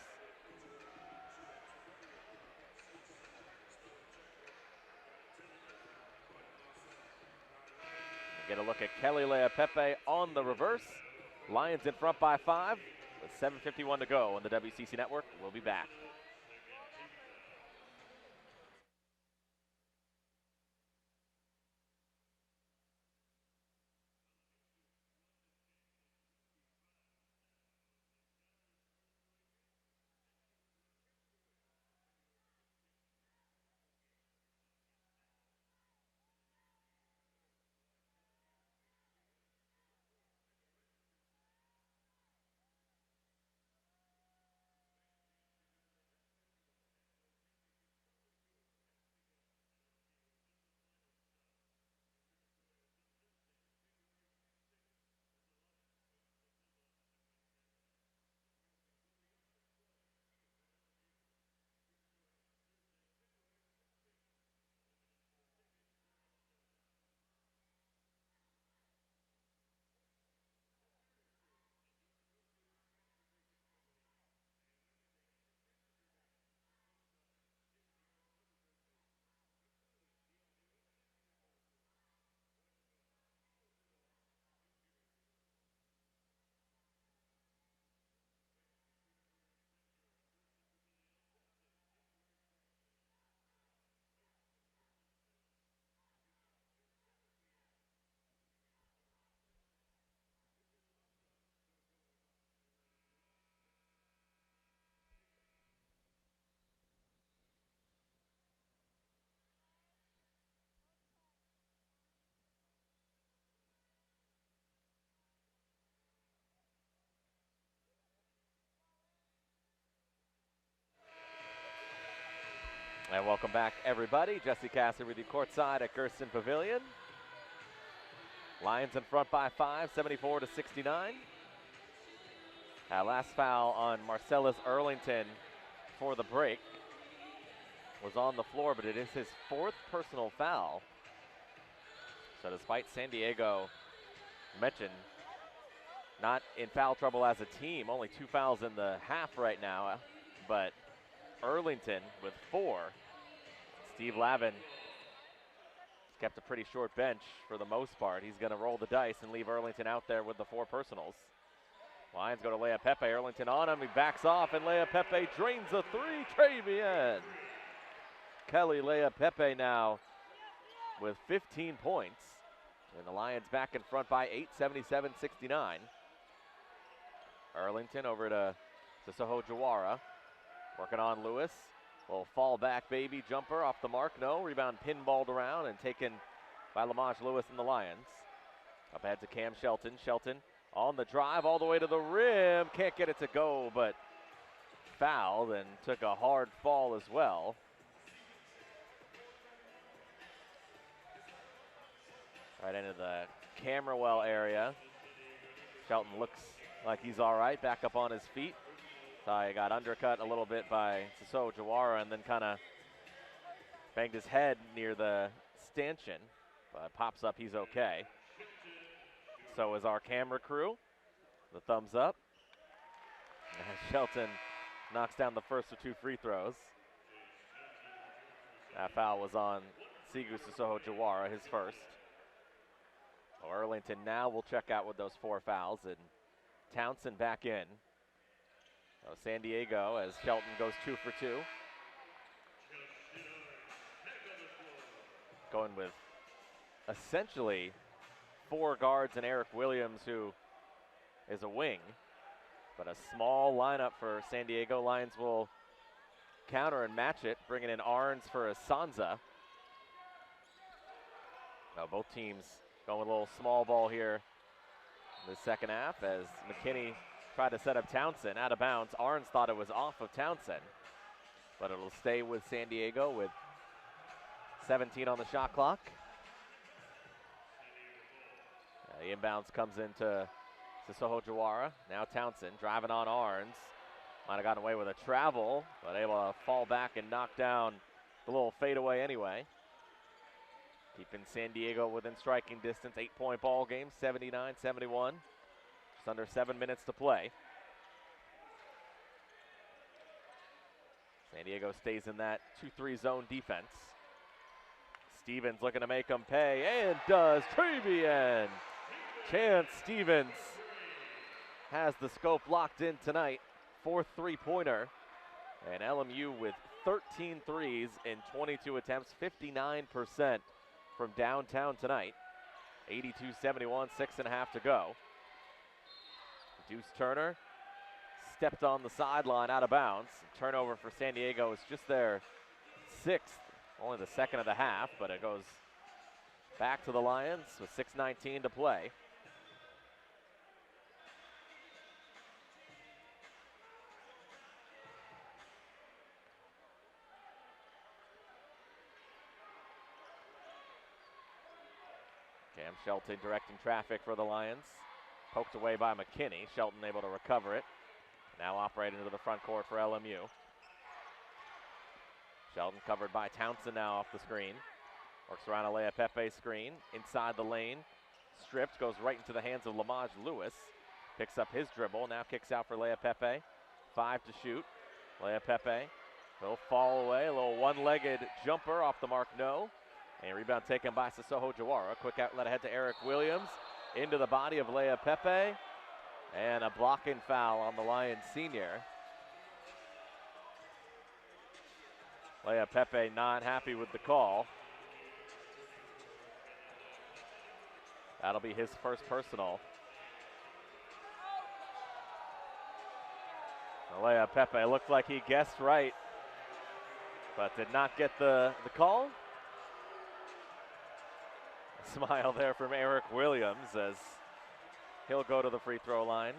Get a look at Kelly Leapepe on the reverse. Lions in front by 5 with 7:51 to go on the WCC Network. We'll be back. And welcome back, everybody. Jesse Cassidy with you courtside at Gersten Pavilion. Lions in front by 5, 74-69. Last foul on Marcellus Arlington for the break was on the floor, but it is his 4th personal foul. So despite San Diego mentioned not in foul trouble as a team, only 2 fouls in the half right now, but Arlington with 4. Steve Lavin kept a pretty short bench for the most part. He's going to roll the dice and leave Arlington out there with the 4 personals. Lions go to Leapepe. Arlington on him. He backs off, and Leapepe drains a 3. Travian Kelly Leapepe now with 15 points. And the Lions back in front by 8, 77-69. Arlington over to Soho Jawara. Working on Lewis. Little fall back baby jumper off the mark. No. Rebound pinballed around and taken by Lamont Lewis and the Lions. Up ahead to Cam Shelton. Shelton on the drive all the way to the rim. Can't get it to go, but fouled and took a hard fall as well. Right into the camera well area. Shelton looks like he's all right, back up on his feet. He got undercut a little bit by Soso Jawara and then kind of banged his head near the stanchion, but pops up, he's okay. So is our camera crew. The thumbs up. And Shelton knocks down the first of 2 free throws. That foul was on Sigu Sissoko Jawara, his first. So Arlington now will check out with those 4 fouls, and Townsend back in. So San Diego, as Shelton goes 2 for 2. Going with essentially 4 guards and Eric Williams, who is a wing. But a small lineup for San Diego. Lions will counter and match it, bringing in Arns for Asanza. Now both teams going with a little small ball here in the second half as McKinney tried to set up Townsend out of bounds. Arns thought it was off of Townsend, but it'll stay with San Diego with 17 on the shot clock. The inbounds comes into Sissoko Jawara. Now Townsend driving on Arns. Might have gotten away with a travel, but able to fall back and knock down the little fadeaway anyway. Keeping San Diego within striking distance. 8-point ball game, 79-71. Just under 7 minutes to play. San Diego stays in that 2-3 zone defense. Stevens looking to make them pay, and does. Trevian. Chance Stevens has the scope locked in tonight. 4th three-pointer. And LMU with 13 threes in 22 attempts, 59% from downtown tonight. 82-71, 6.5 to go. Deuce Turner stepped on the sideline out of bounds. Turnover for San Diego is just their 6th, only the 2nd of the half, but it goes back to the Lions with 6:19 to play. Cam Shelton directing traffic for the Lions. Poked away by McKinney. Shelton able to recover it. Now operating to the front court for LMU. Shelton covered by Townsend now off the screen. Works around a Lea Pepe screen. Inside the lane. Stripped. Goes right into the hands of Lamaj Lewis. Picks up his dribble. Now kicks out for Lea Pepe. 5 to shoot. Lea Pepe. He'll fall away. A little one-legged jumper off the mark. No. And rebound taken by Sissoko Jawara. Quick outlet ahead to Eric Williams. Into the body of Lea Pepe. And a blocking foul on the Lions senior. Lea Pepe not happy with the call. That'll be his first personal. Lea Pepe looked like he guessed right, but did not get the call. Smile there from Eric Williams as he'll go to the free throw line.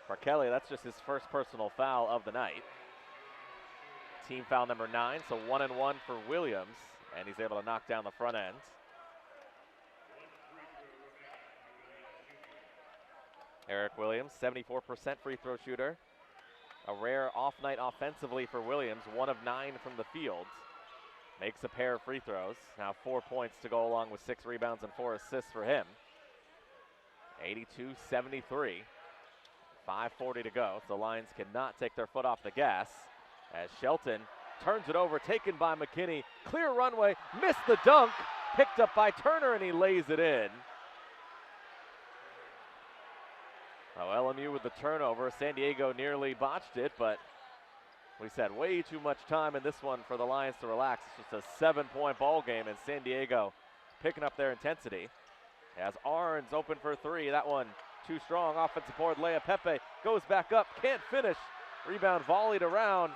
For Kelly, that's just his first personal foul of the night. Team foul number 9, so 1-1 for Williams, and he's able to knock down the front end. Eric Williams, 74% free throw shooter. A rare off night offensively for Williams, 1 of 9 from the field. Makes a pair of free throws. Now 4 points to go along with 6 rebounds and 4 assists for him. 82-73. 5:40 to go. So the Lions cannot take their foot off the gas as Shelton turns it over, taken by McKinney. Clear runway, missed the dunk. Picked up by Turner and he lays it in. Oh, LMU with the turnover. San Diego nearly botched it, but we said way too much time in this one for the Lions to relax. It's just a 7-point ball game, and San Diego picking up their intensity. As Arns open for 3, that one too strong. Offensive board, Lea Pepe goes back up, can't finish. Rebound volleyed around.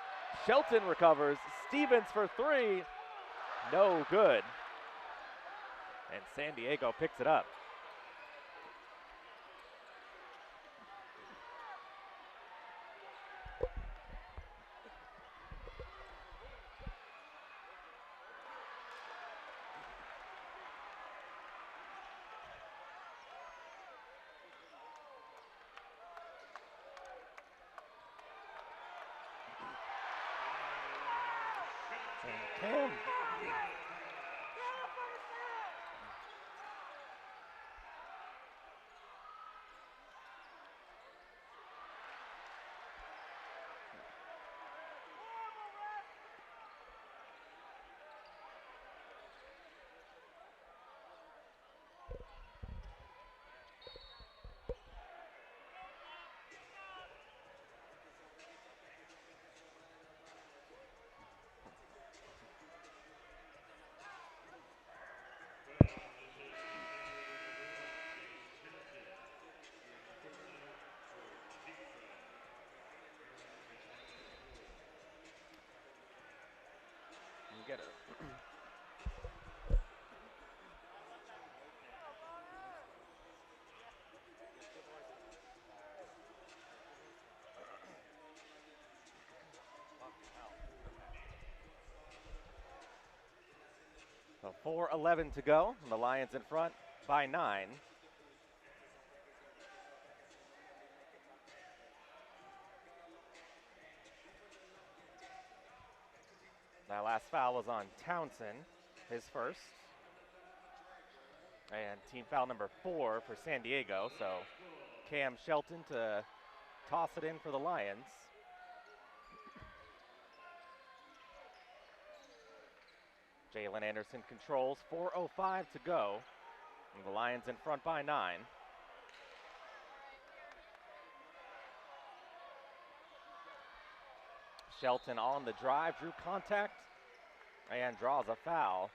Shelton recovers. Stevens for 3, no good. And San Diego picks it up. Cam. 4:11 to go, and the Lions in front by 9. That last foul was on Townsend, his first. And team foul number 4 for San Diego, so Cam Shelton to toss it in for the Lions. Jalen Anderson controls, 4:05 to go, and the Lions in front by 9. Shelton on the drive, drew contact, and draws a foul.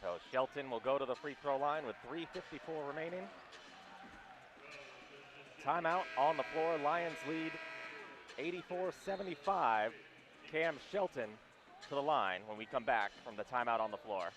So Shelton will go to the free throw line with 3:54 remaining. Timeout on the floor, Lions lead 84-75. Cam Shelton to the line when we come back from the timeout on the floor.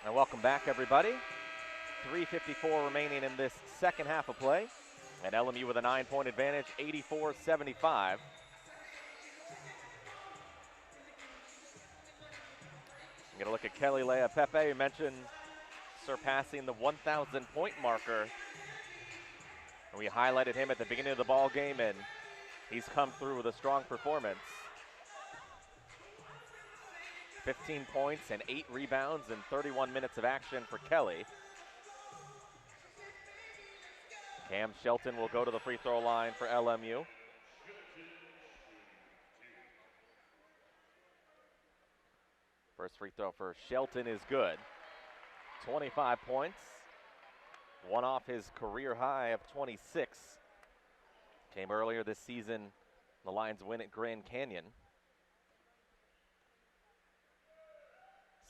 And welcome back, everybody. 3:54 remaining in this second half of play. And LMU with a 9-point advantage, 84-75. Get a look at Kelly Leapepe. You mentioned surpassing the 1,000-point marker. And we highlighted him at the beginning of the ball game, and he's come through with a strong performance. 15 points and 8 rebounds and 31 minutes of action for Kelly. Cam Shelton will go to the free throw line for LMU. First free throw for Shelton is good. 25 points. One off his career high of 26. Came earlier this season, the Lions win at Grand Canyon.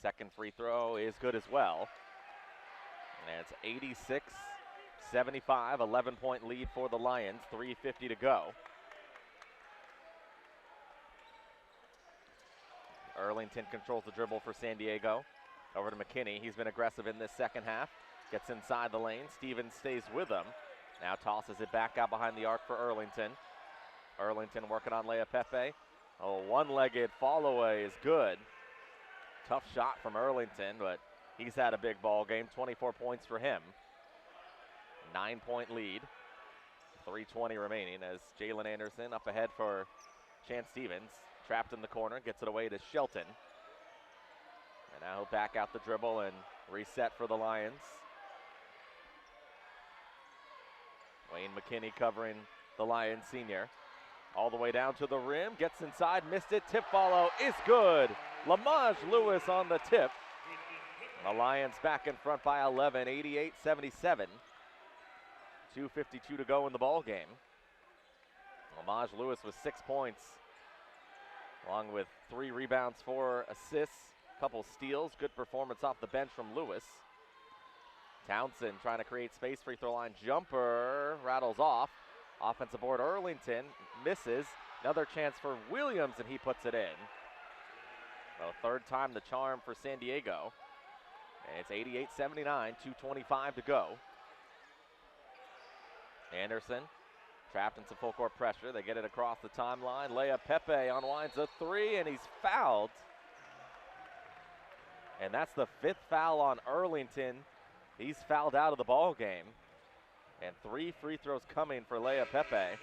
Second free throw is good as well. And it's 86-75, 11-point lead for the Lions, 3:50 to go. Erlington controls the dribble for San Diego. Over to McKinney. He's been aggressive in this second half. Gets inside the lane. Stevens stays with him. Now tosses it back out behind the arc for Erlington. Erlington working on Leapepe. Oh, one-legged fall away is good. Tough shot from Erlington, but he's had a big ball game. 24 points for him. 9-point lead. 3:20 remaining as Jalen Anderson up ahead for Chance Stevens. Trapped in the corner, gets it away to Shelton. And now he'll back out the dribble and reset for the Lions. Wayne McKinney covering the Lions senior. All the way down to the rim, gets inside, missed it, tip follow is good. Lamage Lewis on the tip. The Lions back in front by 11, 88-77. 2:52 to go in the ball game. Lamage Lewis with 6 points, along with 3 rebounds, 4 assists, couple steals. Good performance off the bench from Lewis. Townsend trying to create space, free throw line jumper, rattles off. Offensive board, Erlington misses, Another chance for Williams, and he puts it in. Well, third time the charm for San Diego. And it's 88-79, 2:25 to go. Anderson trapped in some full court pressure. They get it across the timeline. Leia Pepe unwinds a three, and he's fouled. And that's the fifth foul on Earlington. He's fouled out of the ball game. And 3 free throws coming for Leia Pepe.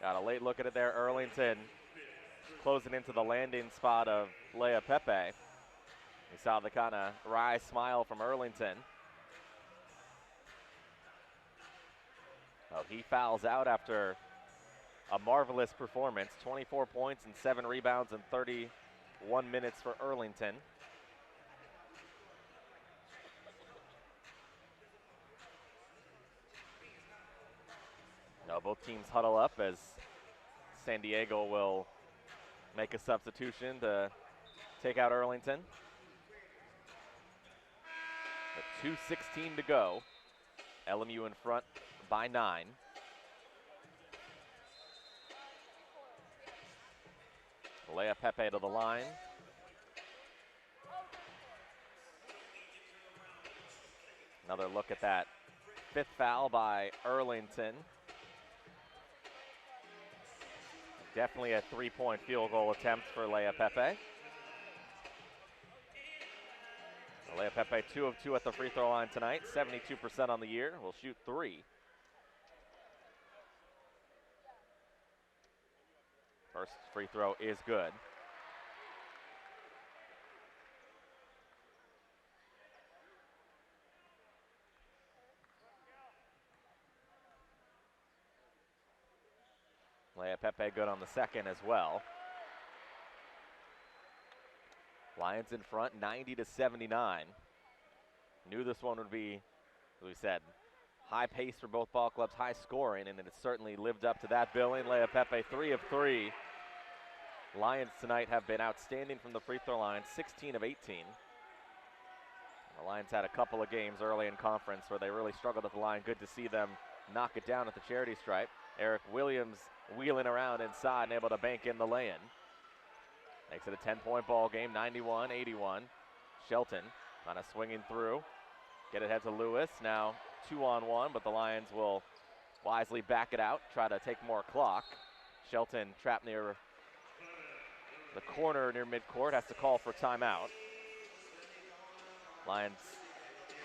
Got a late look at it there. Earlington closing into the landing spot of Leia Pepe. We saw the kind of wry smile from Earlington. Oh, he fouls out after a marvelous performance. 24 points and 7 rebounds in 31 minutes for Earlington. Now both teams huddle up as San Diego will make a substitution to take out Earlington. With 2:16 to go. LMU in front by 9. Leia Pepe to the line. Another look at that fifth foul by Earlington. Definitely a 3-point field goal attempt for Leia Pepe. Leia Pepe 2 of 2 at the free throw line tonight, 72% on the year. Will shoot 3. First free throw is good. Leia Pepe good on the second as well. Lions in front, 90-79. Knew this one would be, as we said, high pace for both ball clubs, high scoring, and it certainly lived up to that billing. Leia Pepe 3 of 3. Lions tonight have been outstanding from the free throw line, 16 of 18. The Lions had a couple of games early in conference where they really struggled at the line. Good to see them knock it down at the charity stripe. Eric Williams wheeling around inside and able to bank in the lay-in. Makes it a 10-point ball game, 91-81. Shelton kind of swinging through. Get it ahead to Lewis. Now 2-on-1, but the Lions will wisely back it out, try to take more clock. Shelton trapped near the corner near midcourt, has to call for timeout. Lions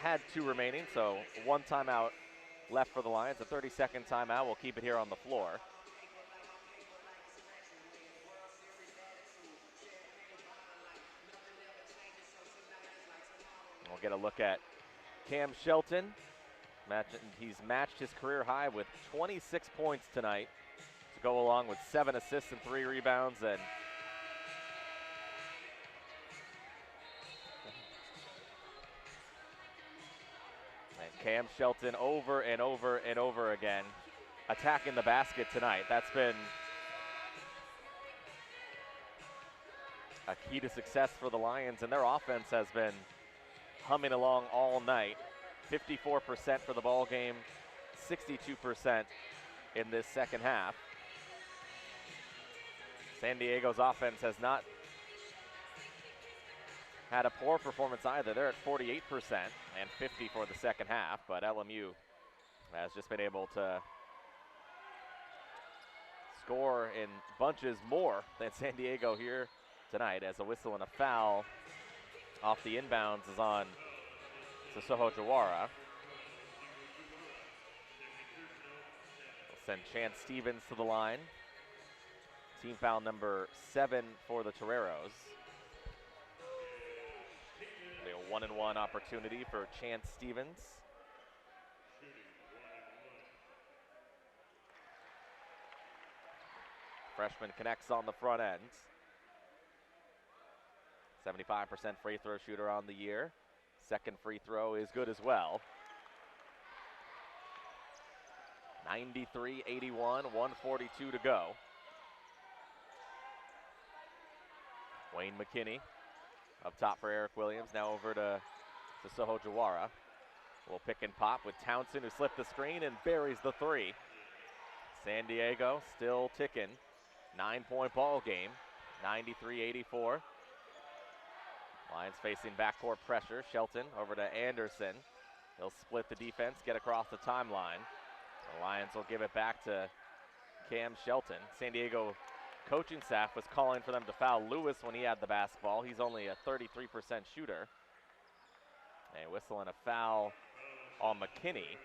had 2 remaining, so 1 timeout left for the Lions. A 30-second timeout. We'll keep it here on the floor. We'll get a look at Cam Shelton. He's matched his career high with 26 points tonight to go along with 7 assists and 3 rebounds. And Cam Shelton over and over and over again attacking the basket tonight. That's been a key to success for the Lions, and their offense has been humming along all night. 54% for the ball game, 62% in this second half. San Diego's offense has not had a poor performance either. They're at 48% and 50 for the second half, but LMU has just been able to score in bunches more than San Diego here tonight, as a whistle and a foul off the inbounds is on Sissoko Jawara. We'll send Chance Stevens to the line. Team foul number 7 for the Toreros. A 1-and-1 opportunity for Chance Stevens. Freshman connects on the front end. 75% free throw shooter on the year. Second free throw is good as well. 93-81, 1:42 to go. Wayne McKinney up top for Eric Williams. Now over to Sissoko Jawara. Will pick and pop with Townsend, who slipped the screen and buries the 3. San Diego still ticking. 9-point ball game, 93-84. Lions facing backcourt pressure. Shelton over to Anderson. They'll split the defense, get across the timeline. The Lions will give it back to Cam Shelton. San Diego coaching staff was calling for them to foul Lewis when he had the basketball. He's only a 33% shooter. And whistling a foul on McKinney.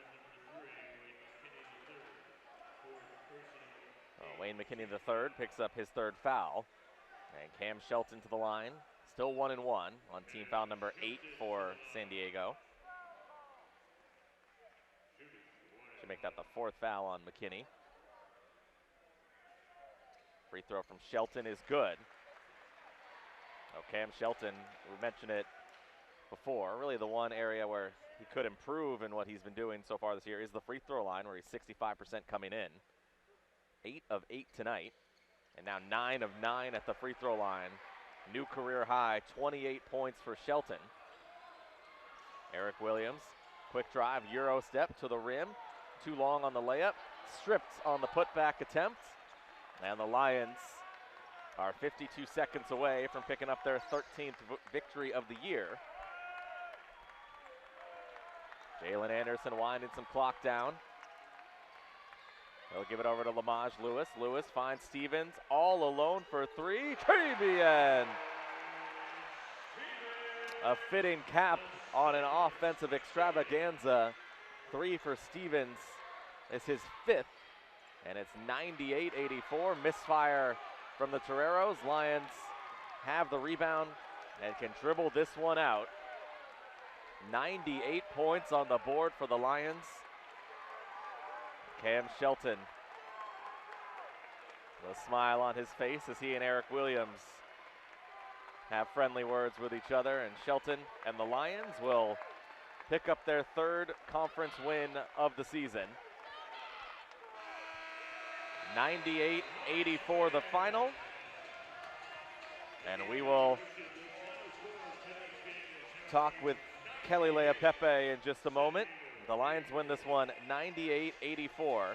Wayne McKinney III picks up his third foul. And Cam Shelton to the line. Still 1-1 on team foul number 8 for San Diego. Should make that the fourth foul on McKinney. Free throw from Shelton is good. Oh, Cam Shelton, we mentioned it before, really the one area where he could improve in what he's been doing so far this year is the free throw line, where he's 65% coming in. 8 of 8 tonight, and now 9 of 9 at the free throw line. New career high, 28 points for Shelton. Eric Williams, quick drive, Euro step to the rim. Too long on the layup, stripped on the putback attempt. And the Lions are 52 seconds away from picking up their 13th victory of the year. Jalen Anderson winding some clock down. They'll give it over to Lamage Lewis. Lewis finds Stevens all alone for three. KBN! A fitting cap on an offensive extravaganza. 3 for Stevens. It's his 5th, and it's 98-84. Misfire from the Toreros. Lions have the rebound and can dribble this one out. 98 points on the board for the Lions. Cam Shelton, a smile on his face as he and Eric Williams have friendly words with each other, and Shelton and the Lions will pick up their 3rd conference win of the season. 98-84 the final, and we will talk with Kelly Leapepe in just a moment. The Lions win this one 98-84.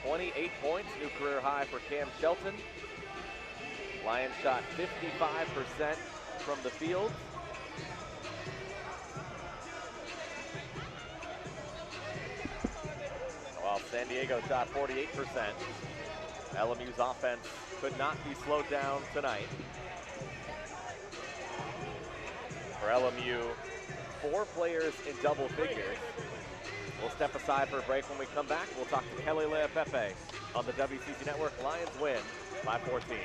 .28 points, new career high for Cam Shelton. Lions shot 55% from the field. While San Diego shot 48%. LMU's offense could not be slowed down tonight. For LMU, 4 players in double figures. We'll step aside for a break. When we come back, we'll talk to Kelly Leapepe on the WCC Network. Lions win by 14.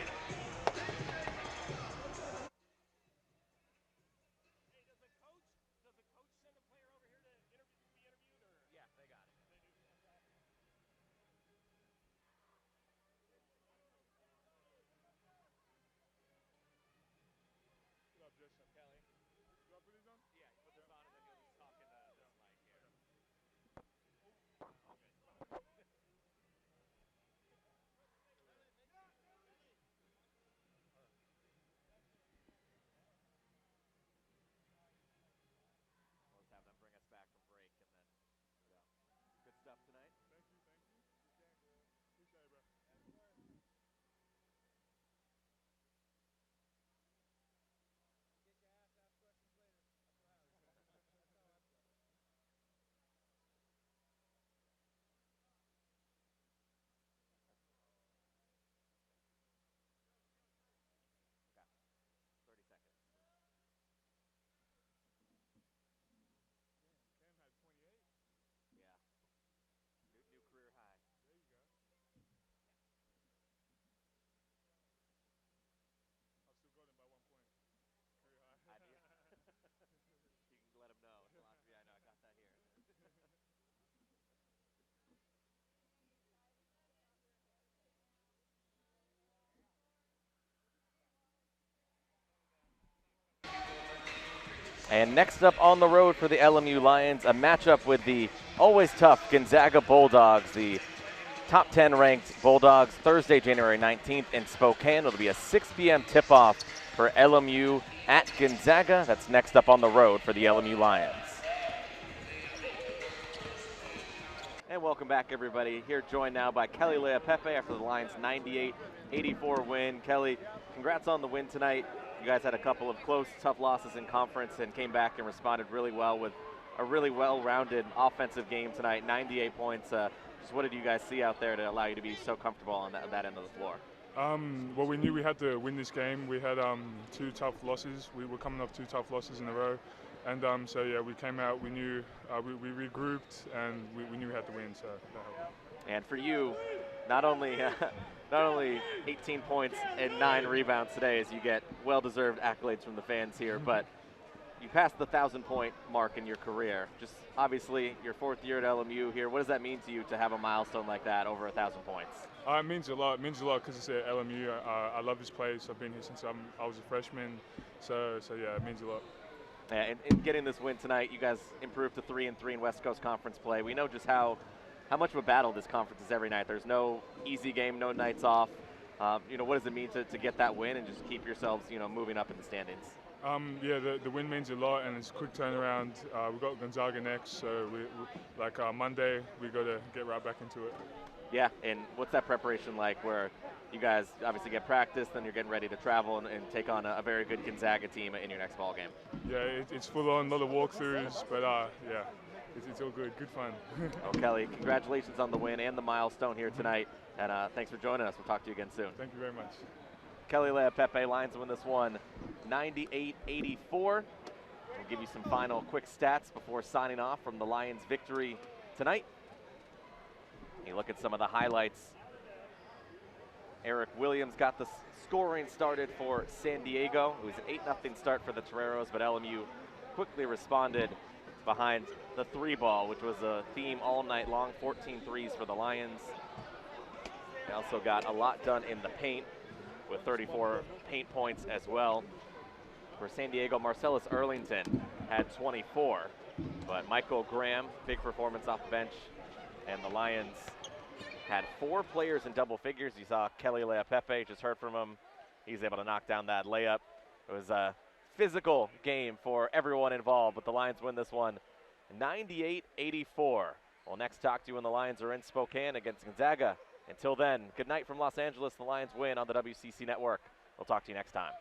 And next up on the road for the LMU Lions, a matchup with the always tough Gonzaga Bulldogs, the top 10 ranked Bulldogs, Thursday, January 19th in Spokane. It'll be a 6 p.m. tip-off for LMU at Gonzaga. That's next up on the road for the LMU Lions. And welcome back, everybody. Here joined now by Kelly Leapepe after the Lions' 98-84 win. Kelly, congrats on the win tonight. You guys had a couple of close, tough losses in conference and came back and responded really well with a really well-rounded offensive game tonight, 98 points. Just what did you guys see out there to allow you to be so comfortable on that end of the floor? Well, we knew we had to win this game. We had 2 tough losses. We were coming off 2 tough losses in a row. And so, yeah, we came out, we knew, we regrouped, and we knew we had to win, so that helped. And for you, not only 18 points and 9 rebounds today as you get well-deserved accolades from the fans here, but you passed the 1,000-point mark in your career. Just obviously your 4th year at LMU here. What does that mean to you to have a milestone like that, over 1,000 points? It means a lot. It means a lot because it's at LMU. I love this place. I've been here since I was a freshman. So yeah, it means a lot. And in getting this win tonight, you guys improved to 3-3 in West Coast Conference play. We know just how much of a battle this conference is every night. There's no easy game, no nights off. What does it mean to get that win and just keep yourselves, moving up in the standings? Yeah, the win means a lot, and it's a quick turnaround. We've got Gonzaga next, so Monday we got to get right back into it. Yeah, and what's that preparation like where you guys obviously get practice, then you're getting ready to travel and take on a very good Gonzaga team in your next ball game? Yeah, it's full on, a lot of walkthroughs, but yeah, it's all good, good fun. Well, Kelly, congratulations on the win and the milestone here tonight, and thanks for joining us. We'll talk to you again soon. Thank you very much. Kelly Leapepe, Lions win this one 98-84. We'll give you some final quick stats before signing off from the Lions' victory tonight. You look at some of the highlights. Eric Williams got the scoring started for San Diego. It was an 8-0 start for the Toreros, but LMU quickly responded behind the 3-ball, which was a theme all night long, 14 threes for the Lions. They also got a lot done in the paint with 34 paint points as well. For San Diego, Marcellus Erlington had 24, but Michael Graham, big performance off the bench, and the Lions had 4 players in double figures. You saw Kelly Leapepe, just heard from him. He's able to knock down that layup. It was a physical game for everyone involved, but the Lions win this one 98-84. We'll next talk to you when the Lions are in Spokane against Gonzaga. Until then, good night from Los Angeles. The Lions win on the WCC Network. We'll talk to you next time.